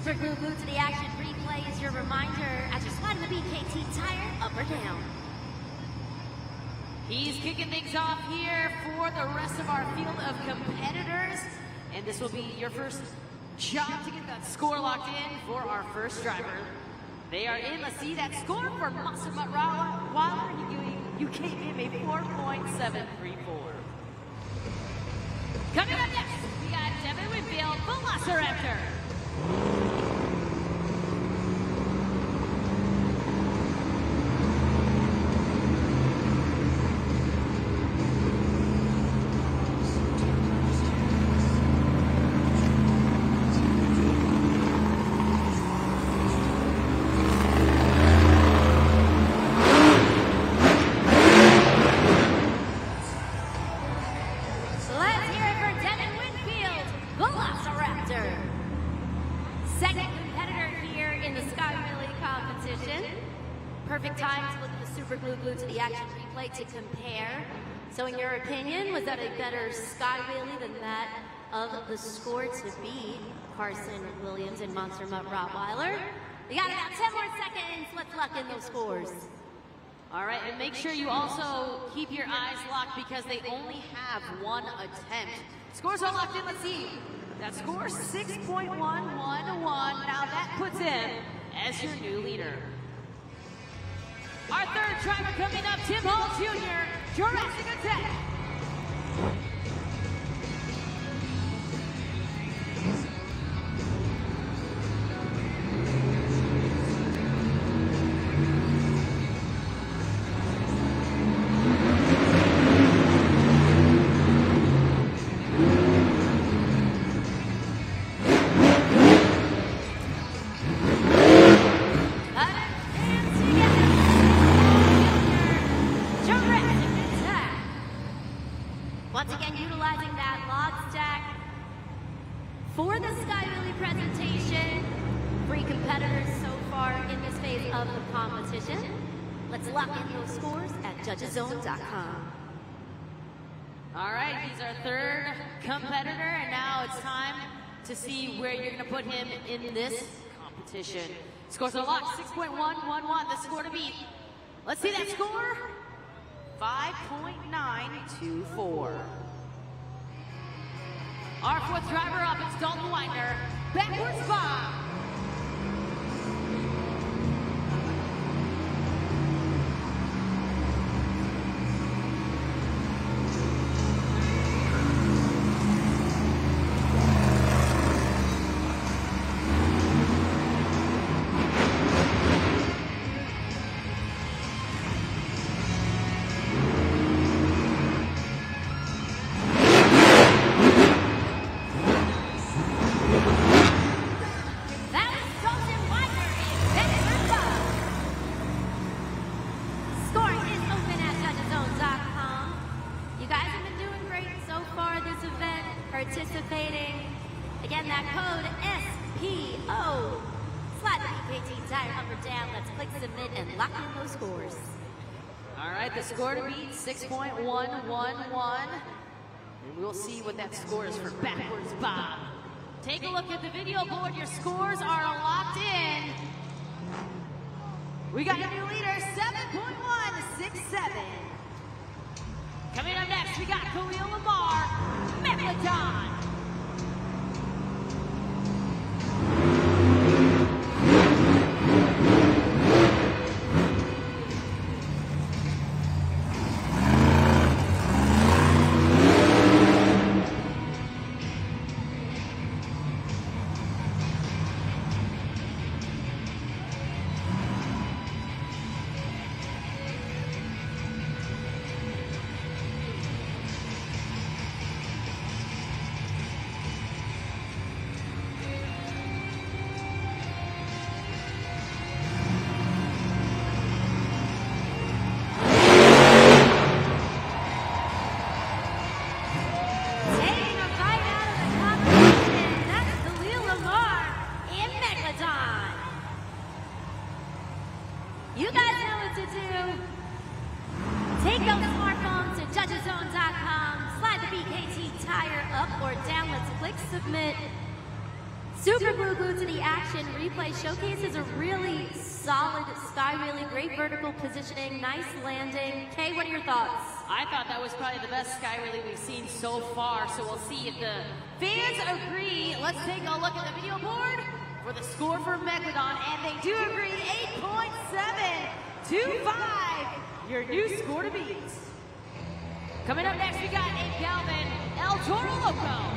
S2: Super Glue Glued to the Action replay is your reminder as you're sliding the BKT tire up or down.
S1: He's kicking things off here for the rest of our field of competitors. And this will be your first job to get that score locked in for our first driver. They are in. Let's see that score for Monster Wilder. You came in a 4.734. Coming up next, we got Devin Winfield, Velociraptor.
S2: Second competitor here in the Sky Wheelie competition. Perfect time to look at the Super Glue Glued to the Action replay to compare. So in your opinion, was that a better Sky Wheelie than that of the score to beat Carson Williams and Monster Mutt Rottweiler? You got about 10 more seconds. Let's lock in those scores.
S1: All right, and make sure you also keep your eyes locked because they only have one attempt. Scores are locked in. Let's see. That score 6.111. Now that puts him as your new leader. Our third driver coming up, Tim Hall Jr., Jurassic Attack.
S2: Once again, utilizing that log stack for the Sky Wheelie presentation. 3 competitors so far in this phase of the competition. Let's lock in those scores at judgeszone.com.
S1: All right, he's our third competitor, and now it's time to see where you're going to put him in this competition. Scores are locked, 6.111, the score to beat. Let's see that score. 5.924. Our fourth driver up, it's Dalton Widener, backwards Bob.
S2: Participating. Again, that code SPO. Slide the BKT tire up or down. Let's click submit and lock in those scores.
S1: All right, the score to beat 6.111. And we'll see what that score is for backwards Bob. Take a look at the video board. Your scores are locked in. We got a new leader, 7.167. Coming up next, we got Khalil Lamar, Megalodon. You guys know what to do. Take those smartphones to judgeszone.com. Slide the BKT tire up or down. Let's click submit.
S2: Super Glue Glue to the Action replay showcases a really solid sky wheelie, great vertical positioning, nice landing. Kay, what are your thoughts?
S1: I thought that was probably the best sky wheelie we've seen so far, so we'll see if the fans agree. Let's take a look at the video board for the score for Megalodon, and they do agree, 8.725, your new score to beat. Coming up next, we got a Galvin El Toro Loco.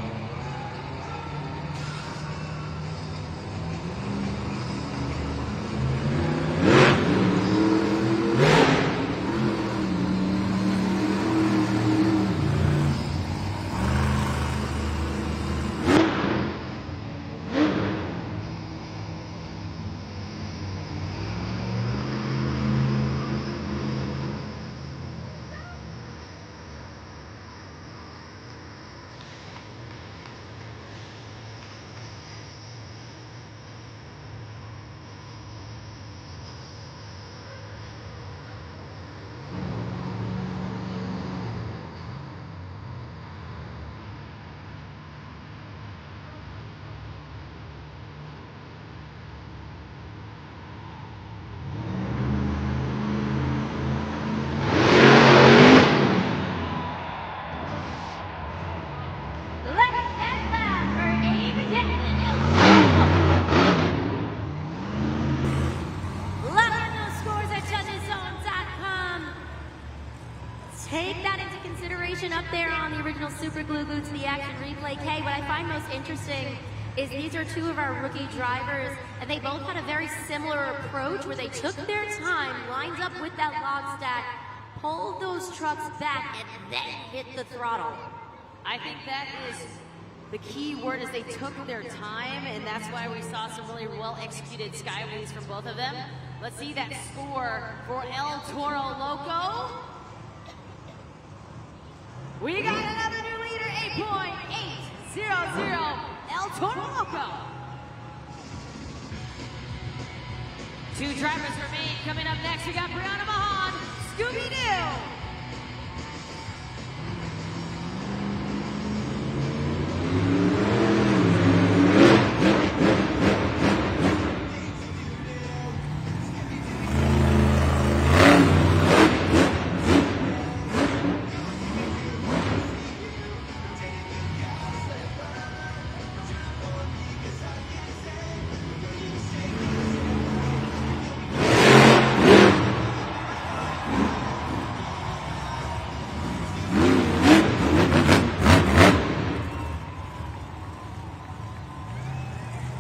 S2: Take that into consideration up there on the original Super Glue Glue to the Action replay. Kay, what I find most interesting is these are two of our rookie drivers, and they both had a very similar approach where they took their time, lined up with that log stack, pulled those trucks back, and then hit the throttle.
S1: I think that is the key word, is they took their time, and that's why we saw some really well-executed sky wheelies from both of them. Let's see that score for El Toro Loco. We got another new leader, 8.800, El Toro Loco. Two drivers remain. Coming up next, we got Brianna Mahan, Scooby-Doo.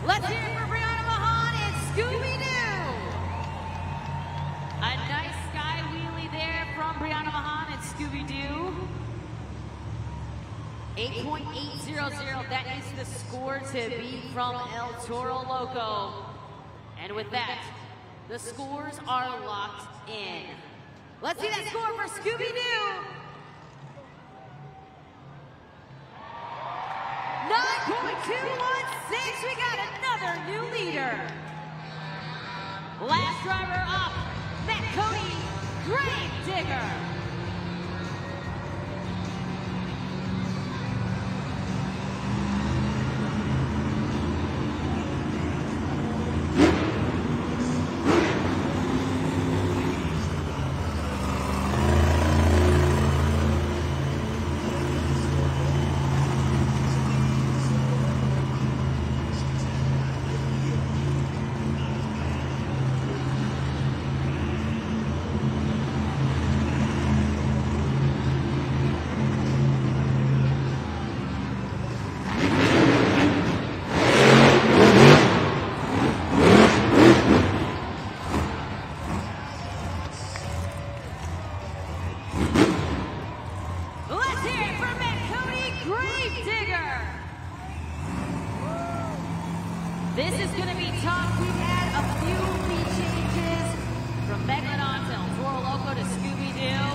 S1: Let's hear it for Brianna Mahan and Scooby-Doo. A nice sky wheelie there from Brianna Mahan and Scooby-Doo. 8.800, that is the score to beat from El Toro Loco. And with that, the scores are locked in. Let's see that score for Scooby-Doo. 9.216, we got another new leader. Last driver up, Matt Cody, Grave Digger. This is going to be tough. We've had a few lead changes from Megalodon to El Toro Loco to Scooby-Doo.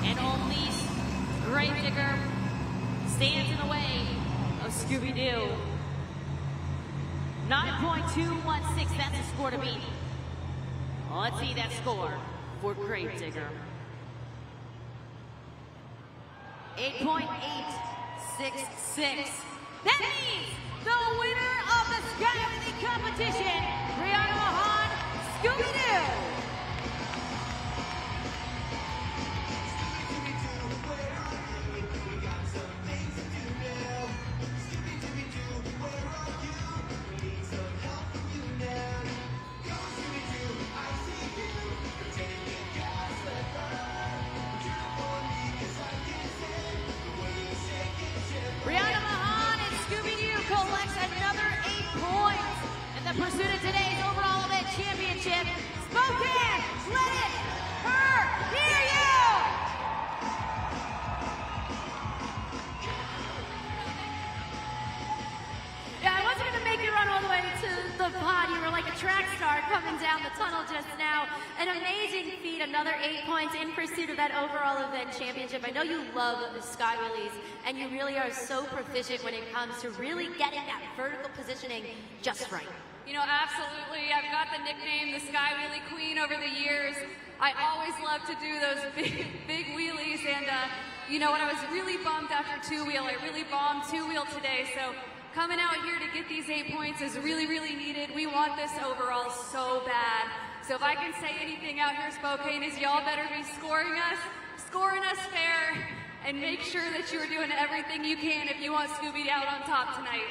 S1: And only Grave Digger stands in the way of Scooby-Doo. 9.216, that's the score to beat. Well, let's see that score for Grave Digger. 8.866. That means the winner of the Sky Wheelie competition, Brianna Mahan, Scooby-Doo. Brianna Mahan and Scooby-Doo collects another 8 points in the pursuit of today's overall event championship. Spokane, let it her hear you!
S2: Yeah, I wasn't gonna make you run all the way to the pod. You were like a track star coming down the tunnel just now. An amazing feat, another 8 points in pursuit of that overall event championship. I know you love the Sky Wheelies, and you really are so proficient when it comes to really getting that vertical positioning just right.
S3: You know, absolutely. I've got the nickname, the Sky Wheelie Queen, over the years. I always love to do those big wheelies, and you know what, I was really bummed after two-wheel. I really bombed two-wheel today, so coming out here to get these 8 points is really, really needed. We want this overall so bad. So if I can say anything out here, Spokane, is y'all better be scoring us fair, and make sure that you are doing everything you can if you want Scooby out on top tonight.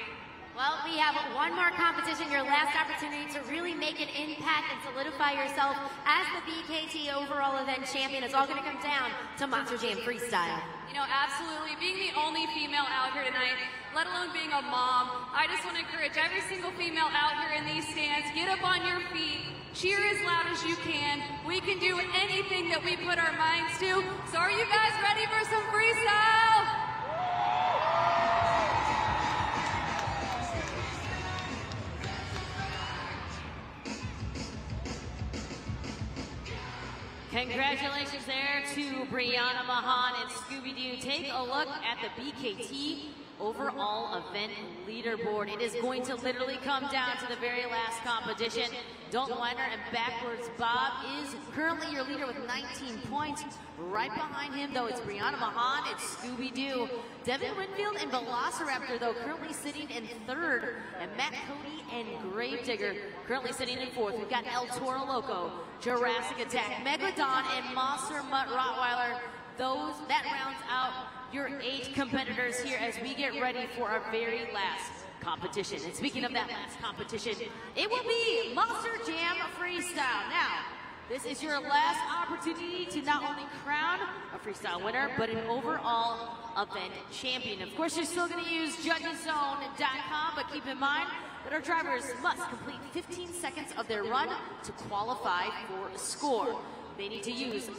S2: Well, we have one more competition, your last opportunity to really make an impact and solidify yourself as the BKT overall event champion. It's all going to come down to Monster Jam Freestyle.
S3: You know, absolutely. Being the only female out here tonight, let alone being a mom, I just want to encourage every single female out here in these stands, get up on your feet, cheer as loud as you can. We can do anything that we put our minds to. So are you guys ready for some freestyle?
S1: Congratulations there to Brianna Mahan and Scooby-Doo. Take a look at the BKT overall event leaderboard. It is going to literally come down to the very last competition. Dalton Weiner and Backwards Bob is currently your leader with 19 points. Right behind him, though, it's Brianna Mahan and Scooby-Doo. Devin Winfield and Velociraptor, though, currently sitting in third. And Matt Cody and Gravedigger currently sitting in fourth. We've got El Toro Loco, Jurassic Attack, Megalodon, and Monster Mutt Rottweiler. That rounds out your 8 competitors here as we get ready for our very last competition. And speaking of that last competition, it will be Monster Jam Freestyle. Now, this is your last opportunity to not only crown a freestyle winner, but an overall event champion. Of course, you're still going to use judgeszone.com, but keep in mind that our drivers must complete 15 seconds of their run to qualify for a score. They need to use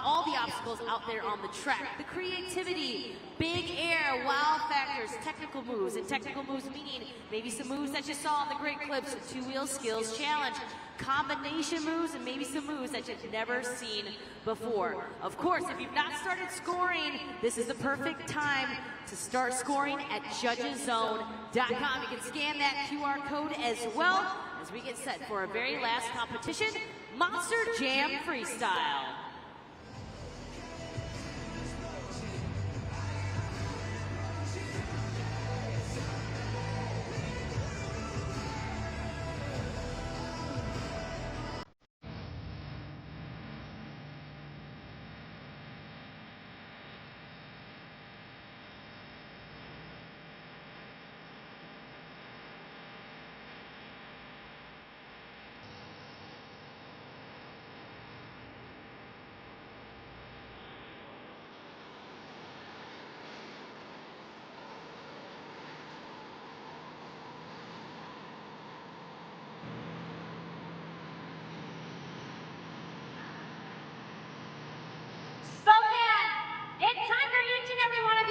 S1: all the obstacles out there on the track. The creativity, big air, wow factors, technical moves, and technical moves meaning maybe some moves that you saw in the Great Clips two-wheel skills challenge, combination moves, and maybe some moves that you've never seen before. Of course, if you've not started scoring, this is the perfect time to start scoring at judgeszone.com. You can scan that QR code as well as we get set for our very last competition, Monster Jam Freestyle.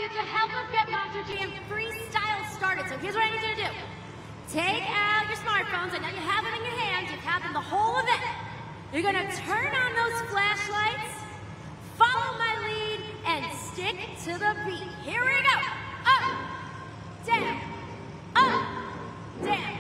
S2: To help us get Monster Jam Freestyle started. So here's what I need you to do. Take out your smartphones. I know you have them in your hands. You've had them the whole event. You're going to turn on those flashlights, follow my lead, and stick to the beat. Here we go. Up, down, up, down.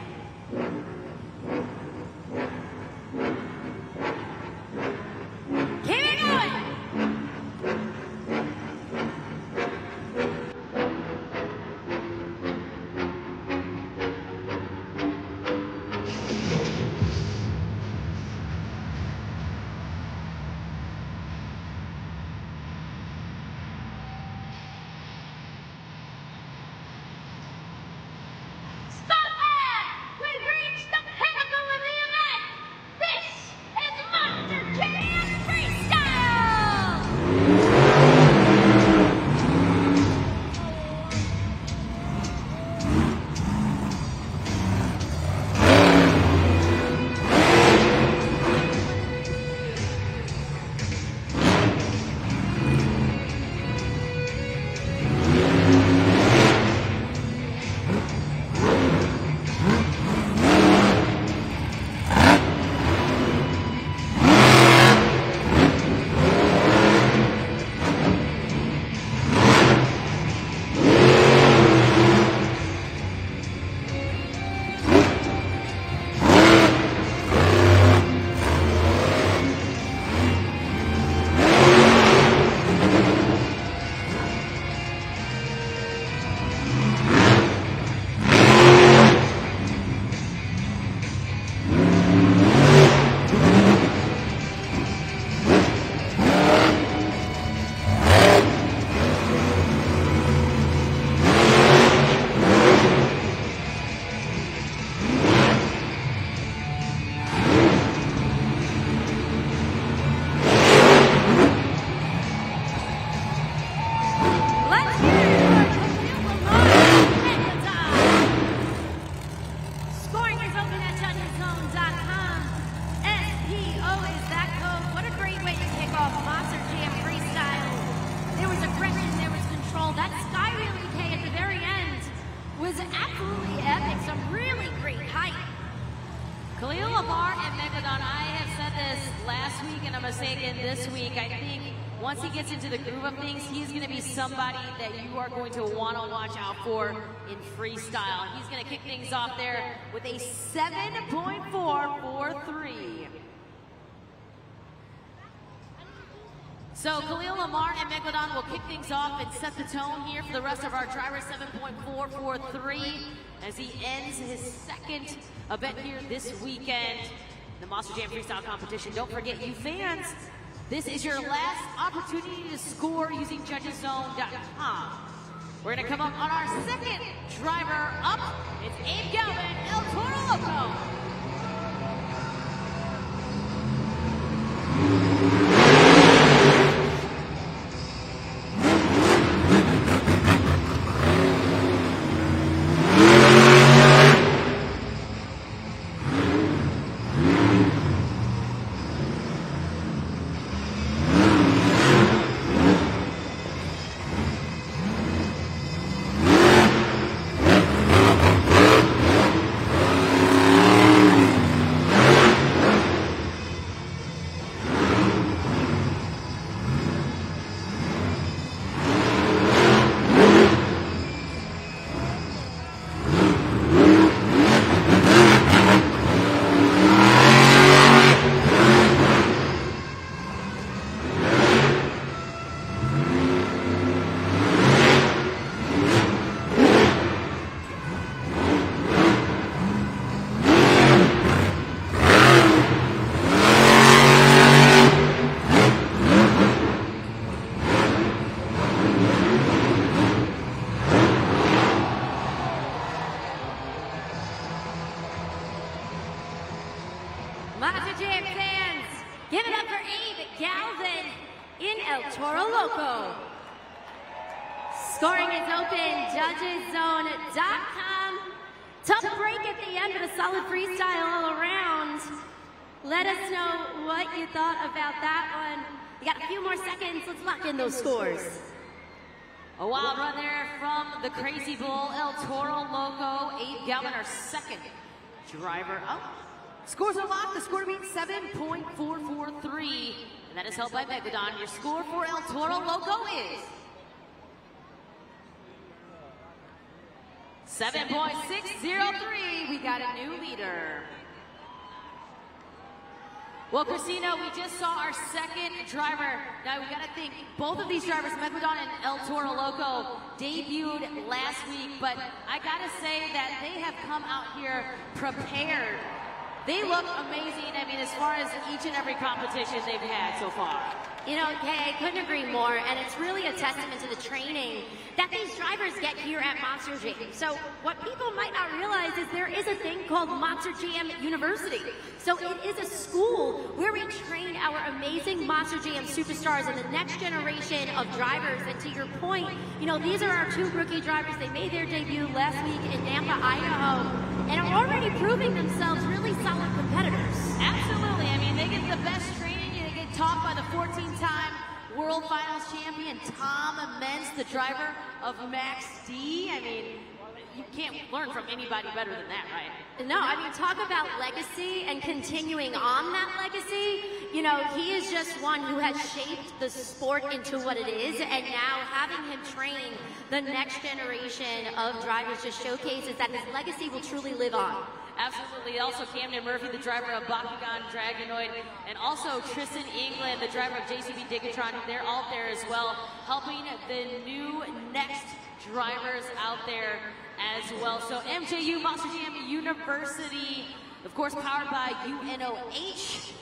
S1: Lamar and Megalodon, I have said this last week and I'm going to say again this week. I think once he gets into the groove of things, he's going to be somebody that you are going to want to watch out for in freestyle. He's going to kick things off there with a 7.443. So Khalil, Lamar, and Megalodon will kick things off and set the tone here for the rest of our driver, 7.443, as he ends his second event here this weekend, the Monster Jam Freestyle Competition. Don't forget, you fans, this is your last opportunity to score using judgeszone.com. We're going to come up on our second driver up. It's Abe Galvin, El Toro Loco.
S2: Monster Jam fans, give it up for Abe Galvin in El Toro Loco. Scoring is open, judgeszone.com. Tough break at the end, but a solid freestyle all around. Let us know what you thought about that one. You got a few more seconds, let's lock in those scores.
S1: A wild run there from the Crazy Bull, El Toro Loco. Abe Galvin, our second driver up. Scores are locked. The score to beat 7.443. And that is held by Megalodon. Your score for El Toro Loco is 7.603. We got a new leader. Well, Christina, we just saw our second driver. Now, we got to think, both of these drivers, Megalodon and El Toro Loco, debuted last week, but I got to say that they have come out here prepared. They look amazing, I mean, as far as each and every competition they've had so far.
S2: You know, Kay, I couldn't agree more, and it's really a testament to the training that these drivers get here at Monster Jam. So what people might not realize is there is a thing called Monster Jam University. So it is a school where we train our amazing Monster Jam superstars and the next generation of drivers. And to your point, you know, these are our two rookie drivers. They made their debut last week in Nampa, Idaho, and are already proving themselves really solid competitors.
S1: Absolutely. I mean, they get the best training. They get taught by the 14-time World Finals champion, Tom Immense, the driver of Max D. I mean, you can't learn from anybody better than that, right?
S2: No, I mean, talk about legacy and continuing on that legacy. You know, he is just one who has shaped the sport into what it is, and now having him train the next generation of drivers just showcases that his legacy will truly live on.
S1: Absolutely. Also, Camden Murphy, the driver of Bakugan Dragonoid, and also Tristan England, the driver of JCB Digatron. They're out there as well, helping the new next drivers out there as well. So MJU, Monster Jam University, of course, powered by UNOH.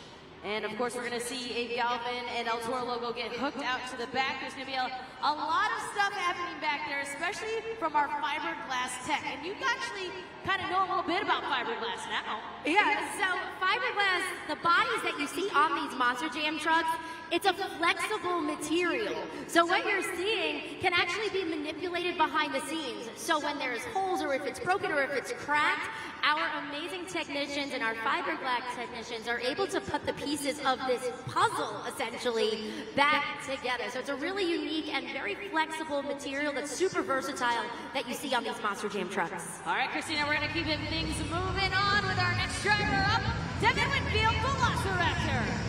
S1: And of course, we're going to see Abe Galvin and El Toro Loco get hooked out to the back. There's going to be a lot of stuff happening back there, especially from our fiberglass tech. And you actually kind of know a little bit about fiberglass now.
S2: Yeah, so fiberglass, the bodies that you see on these Monster Jam trucks, it's a flexible material. So what you're seeing can actually be manipulated behind the scenes. So when there's holes, or if it's broken, or if it's cracked, our amazing technicians and our fiberglass technicians are able to put the pieces of this puzzle, essentially, back together. So it's a really unique and very flexible material that's super versatile that you see on these Monster Jam trucks.
S1: All right, Christina, we're going to keep things moving on with our next driver up. Devin Winfield, Velociraptor.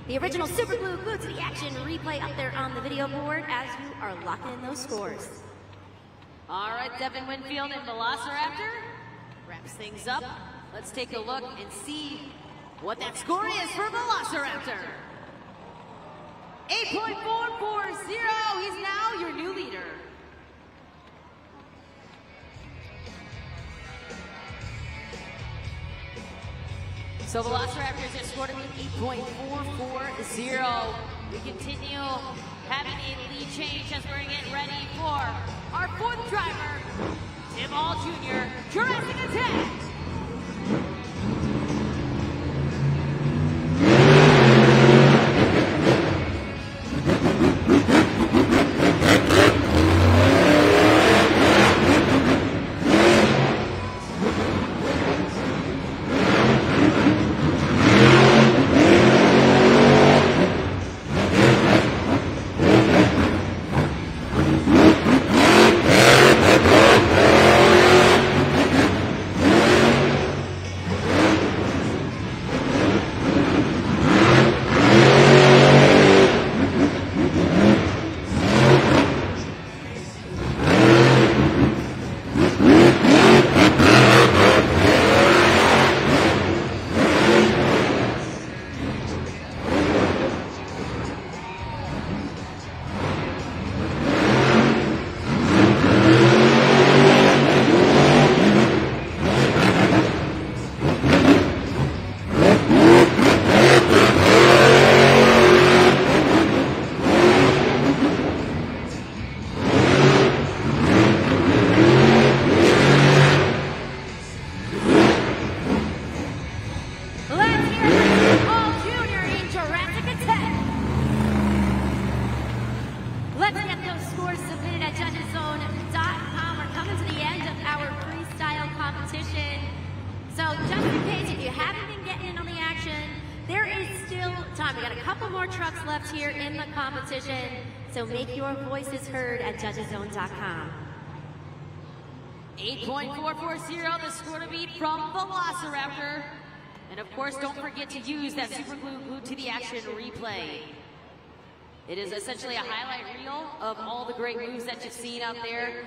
S1: The original Super Glue glued to the action replay up there on the video board as you are locking in those scores. All right, Devin Winfield and Velociraptor wraps things up. Let's take a look and see what that score is for Velociraptor. 8.440. He's now your new leader. So Velociraptor just scored a 8.440. We continue having a lead change as we're getting ready for our fourth driver, Tim Hall Jr., Jurassic Attack. So make your voices heard at judgeszone.com. 8.440, the score to beat from Velociraptor. And of course, don't forget to use that Super Glue glued to the action replay. It is essentially a highlight reel of all the great moves that you've seen out there.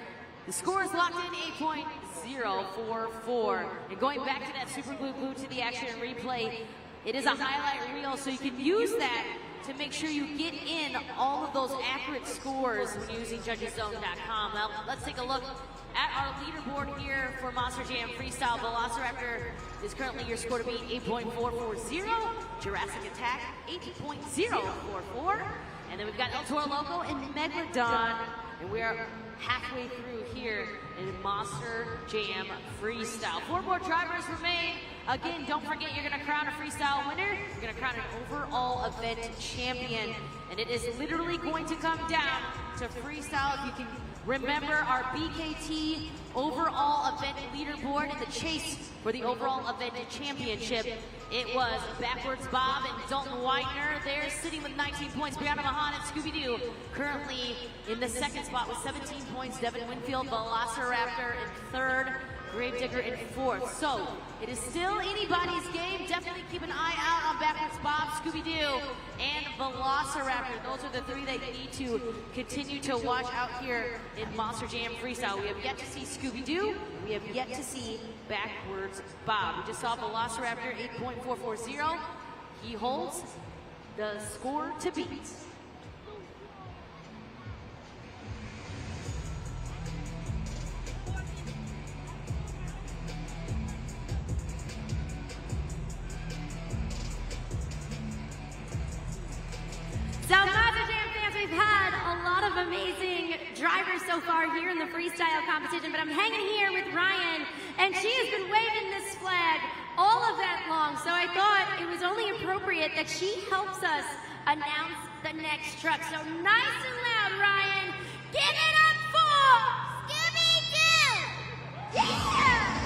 S1: The score is locked in 8.044. And going back to that Super Glue glued to the action replay, it is a highlight reel, so you can use that to make sure you get in all of those accurate scores when using judgeszone.com. Well, let's take a look at our leaderboard here for Monster Jam Freestyle. Velociraptor is currently your score to beat 8.440. Jurassic Attack 8.044. And then we've got Toro Loco and Megalodon. And we are halfway through here in Monster Jam Freestyle. 4 more drivers remain. Again, don't forget you're going to crown a freestyle winner. You're going to crown an overall event champion. And it is literally going to come down to freestyle. If you can remember our BKT overall event leaderboard in the chase for the overall event championship, it was Backwards Bob and Dalton Widener. They're sitting with 19 points. Brianna Mahan and Scooby-Doo currently in the second spot with 17 points. Devin Winfield, Velociraptor in third. Gravedigger in fourth. So it is still anybody's game. Definitely keep an eye out on Backwards Bob, Scooby-Doo, and Velociraptor. Those are the 3 that you need to continue to watch out here in Monster Jam Freestyle. We have yet to see Scooby-Doo. We have yet to see Backwards Bob. We just saw Velociraptor 8.440. He holds the score to beat.
S2: So Monster Jam fans, we've had a lot of amazing drivers so far here in the freestyle competition, but I'm hanging here with Ryan, and she has been waving this flag all event long, so I thought it was only appropriate that she helps us announce the next truck. So nice and loud, Ryan, give it up for Scooby-Doo! Yeah!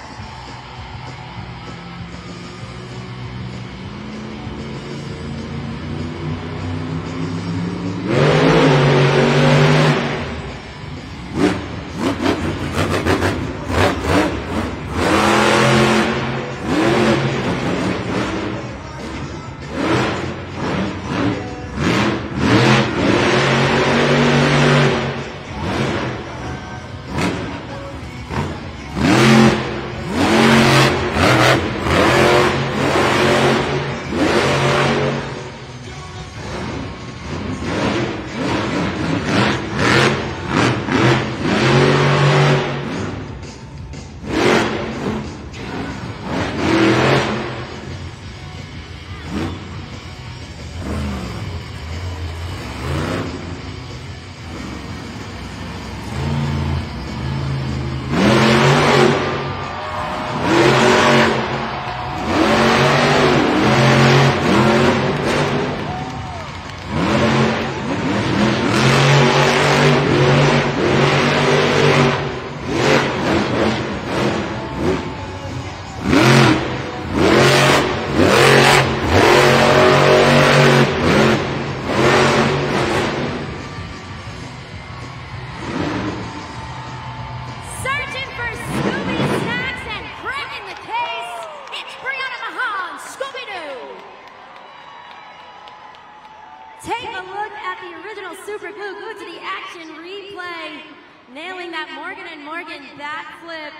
S2: Take a look at the original Super Glue. Go to the action replay. Nailing that Morgan & Morgan backflip.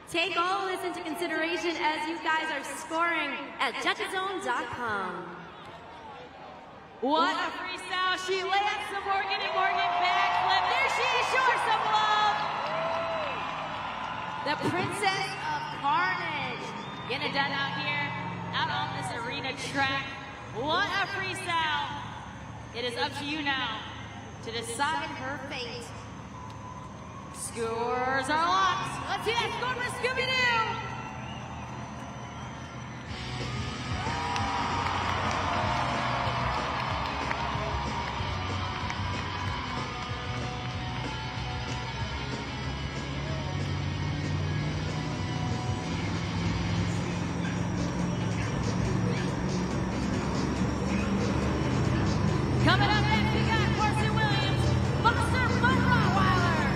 S2: Take all this into consideration as you guys are scoring at judgeszone.com.
S1: What a freestyle. She lands the Morgan & Morgan backflip. There she is. Show her some love. The Princess of Carnage. Getting it done out here, out on this arena track. What a freestyle. It is up to you now to decide her fate. Scores are locked. Let's see that score for Scooby-Doo. Coming up next, we got Carson Williams, Monster Mud Rottweiler.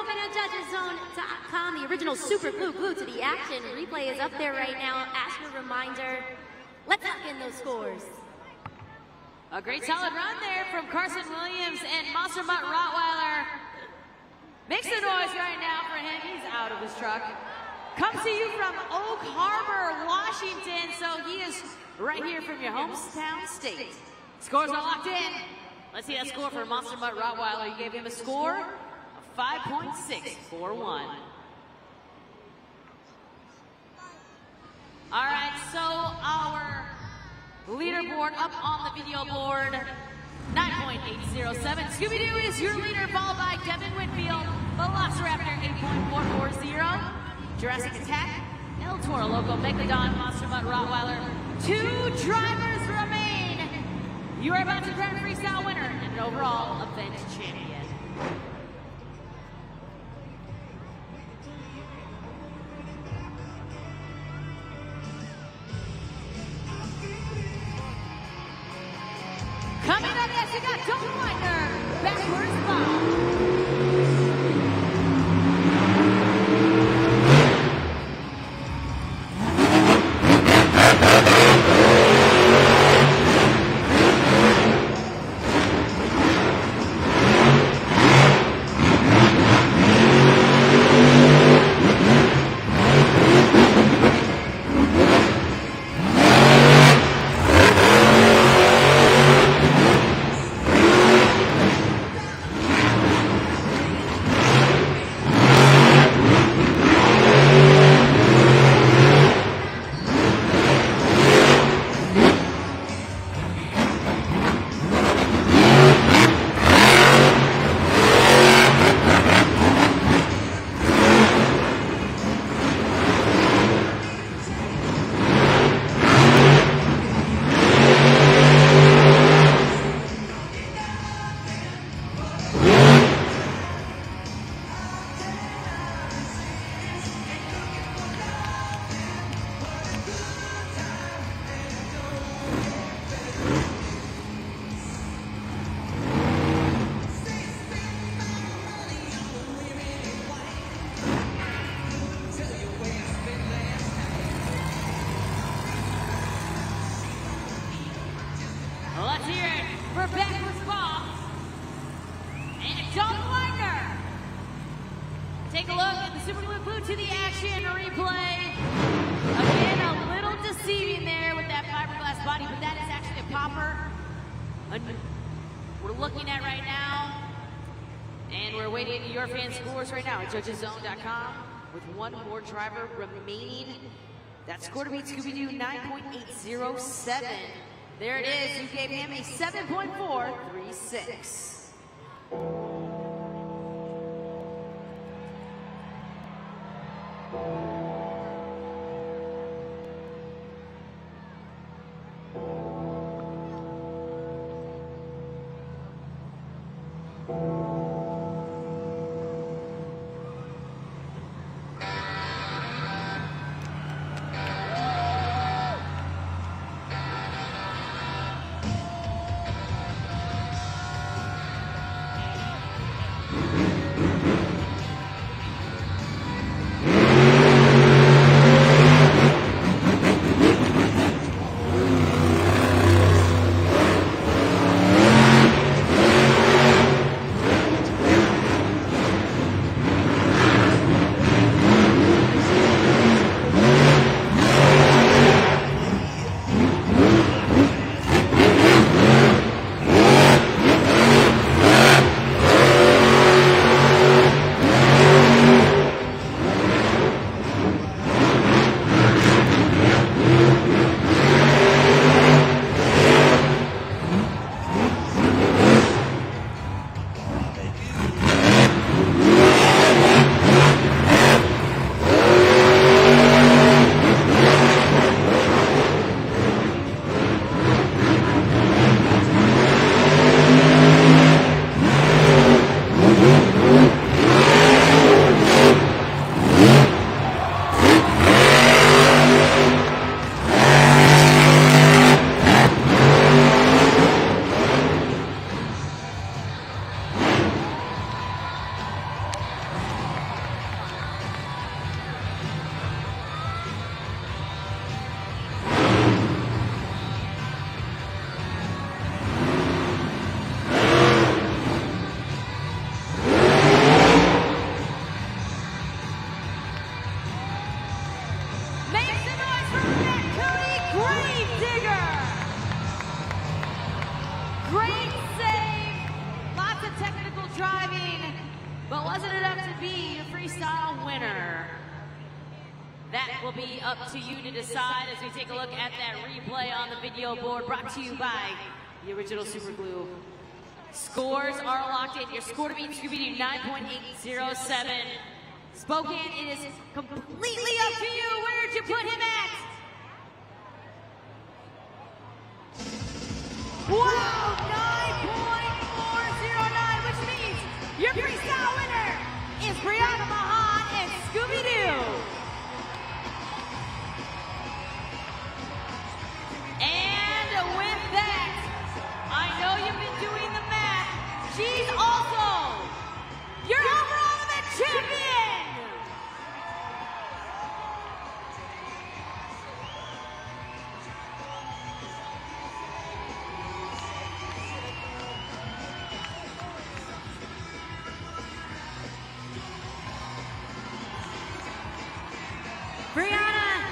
S2: open at judgeszone.com. The original Super Glue Glued to the Action replay is up there right now. As a reminder, let's lock in those scores.
S1: A great solid run there from Carson Williams and Monster Mutt Rottweiler. Make some noise right now for him. He's out of his truck. Comes to you from Oak Harbor, Washington. So he is right here from your hometown state. Scores are locked in. Let's see that score for Monster Mutt Rottweiler. You gave him a score of 5.641. All right, so our leaderboard up on the video board, 9.807. Scooby-Doo is your leader, followed by Devin Whitfield, Velociraptor 8.440, Jurassic Attack, El Toro Loco, Megalodon, Monster Mutt Rottweiler. 2 drivers remain. You are about to crown a freestyle winner and an overall event champion. Coming up next, we got Toro Loco, backwards bomb. Let's hear it for backwards ball. And John Wagner. Take a look at the Super Glue to the Action replay. Again, a little deceiving there with that fiberglass body, but that is actually a popper. We're looking at right now, and we're waiting your fan scores right now at judgeszone.com with one more driver remaining. That score to beat Scooby-Doo, 9.807. There it is. You gave him a 7.436. exciting, but wasn't enough to be your freestyle winner. That will be up to you to decide as we take a look at that replay on the video board brought to you by the original Super Glue. Scores are locked in. Your score to beat Scooby-Doo, 9.807. Spokane, it is completely up to you. Where did you put him at? Wow, 9.409, which means your freestyle winner is Brianna Mahan and Scooby-Doo. And with that, I know you've been doing the math. She's also your overall event champion.
S2: Brianna,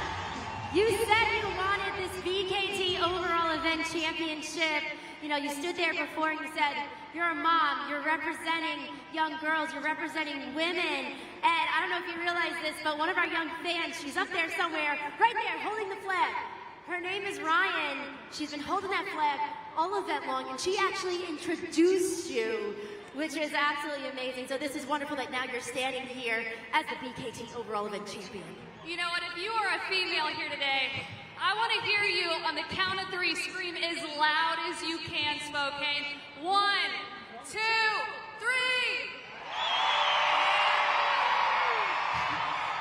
S2: you said you wanted this VKT overall event championship. You know, you stood there before and you said, you're a mom, you're representing young girls, you're representing women. And I don't know if you realize this, but one of our young fans, she's up there somewhere, right there, holding the flag. Her name is Ryan. She's been holding that flag all event long, and she actually introduced you, which is absolutely amazing. So this is wonderful that now you're standing here as the VKT overall event champion.
S3: You know what, if you are a female here today, I want to hear you on the count of 3 scream as loud as you can, Spokane. 1, 2, 3.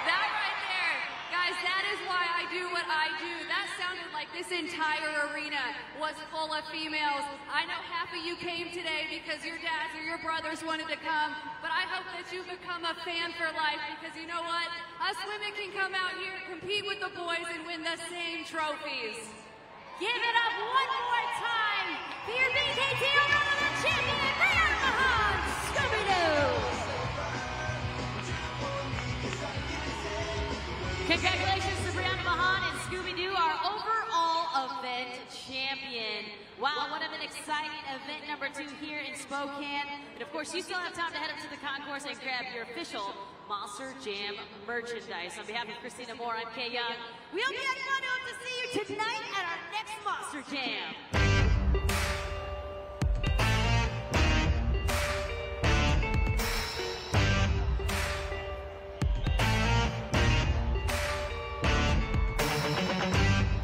S3: That right there, guys, that is why I do what I do. That sounded like this entire arena was full of females. I know half of you came today because your dads or your brothers wanted to come, but I hope that you become a fan for life, because you know what? Us women can come out here, compete with the boys, and win the same trophies.
S2: Give it up one more time for your VKT overall event champion, Brianna Mahan, Scooby-Doo.
S1: Congratulations to Brianna Mahan and Scooby-Doo, our overall event champion. Wow, what an exciting event number 2 here in Spokane. And of course, you still have time to head up to the concourse and grab your official Monster Jam merchandise. On behalf of Christina Moore, I'm Kay Young. We hope you had fun. Hope to see you tonight at our next Monster Jam.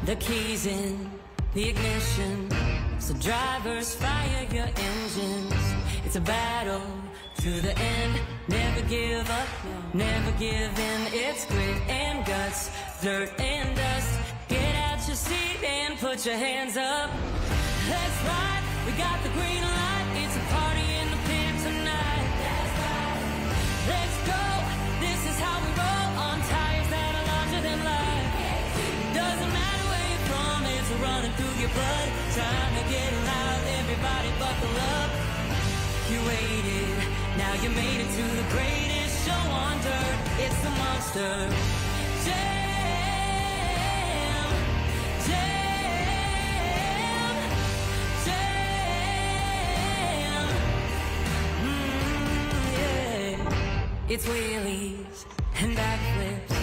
S6: The keys in the ignition, so drivers fire your engines. It's a battle to the end. Never give up, never give in. It's grit and guts, dirt and dust. Get out your seat and put your hands up. That's right, we got the green light. It's a party in the pit tonight. That's right, let's go. This is how we roll on tires that are larger than life. Doesn't matter where you're from, it's running through your blood. Time to get loud, everybody buckle up. You waited, now you made it to the greatest show on dirt. It's the Monster Jam, Jam, Jam. Yeah. It's wheelies and backflips,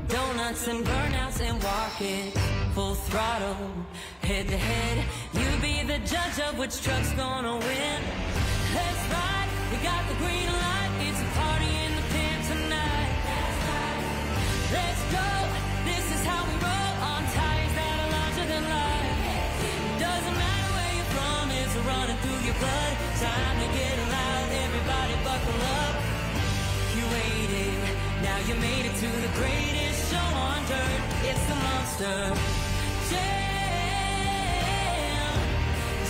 S6: donuts and burnouts and walk-ins. Full throttle, head to head. You be the judge of which truck's gonna win. That's right, we got the green light. It's a party in the pit tonight. That's right, let's go. This is how we roll on tires that are larger than life. Doesn't matter where you're from, it's running through your blood. Time to get loud, everybody buckle up. You waited, now you made it to the greatest show on dirt. It's the Monster Jam,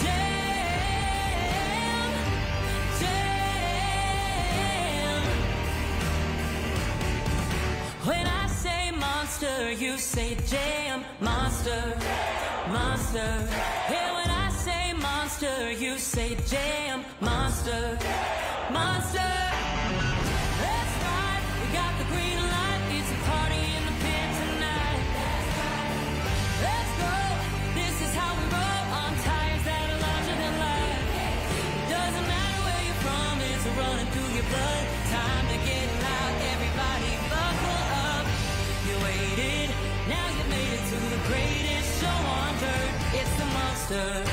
S6: Jam, Jam. When I say monster, you say jam. Monster, monster. Yeah, when I say monster, you say jam. Monster, monster. That's right, we got the green light. It's a party in the pit tonight. Let's go. This is how we roll on tires that are larger than life. Doesn't matter where you're from, it's running through your your blood. Time to get loud, everybody buckle up. You waited, now you made it to the greatest show on earth. It's the monster.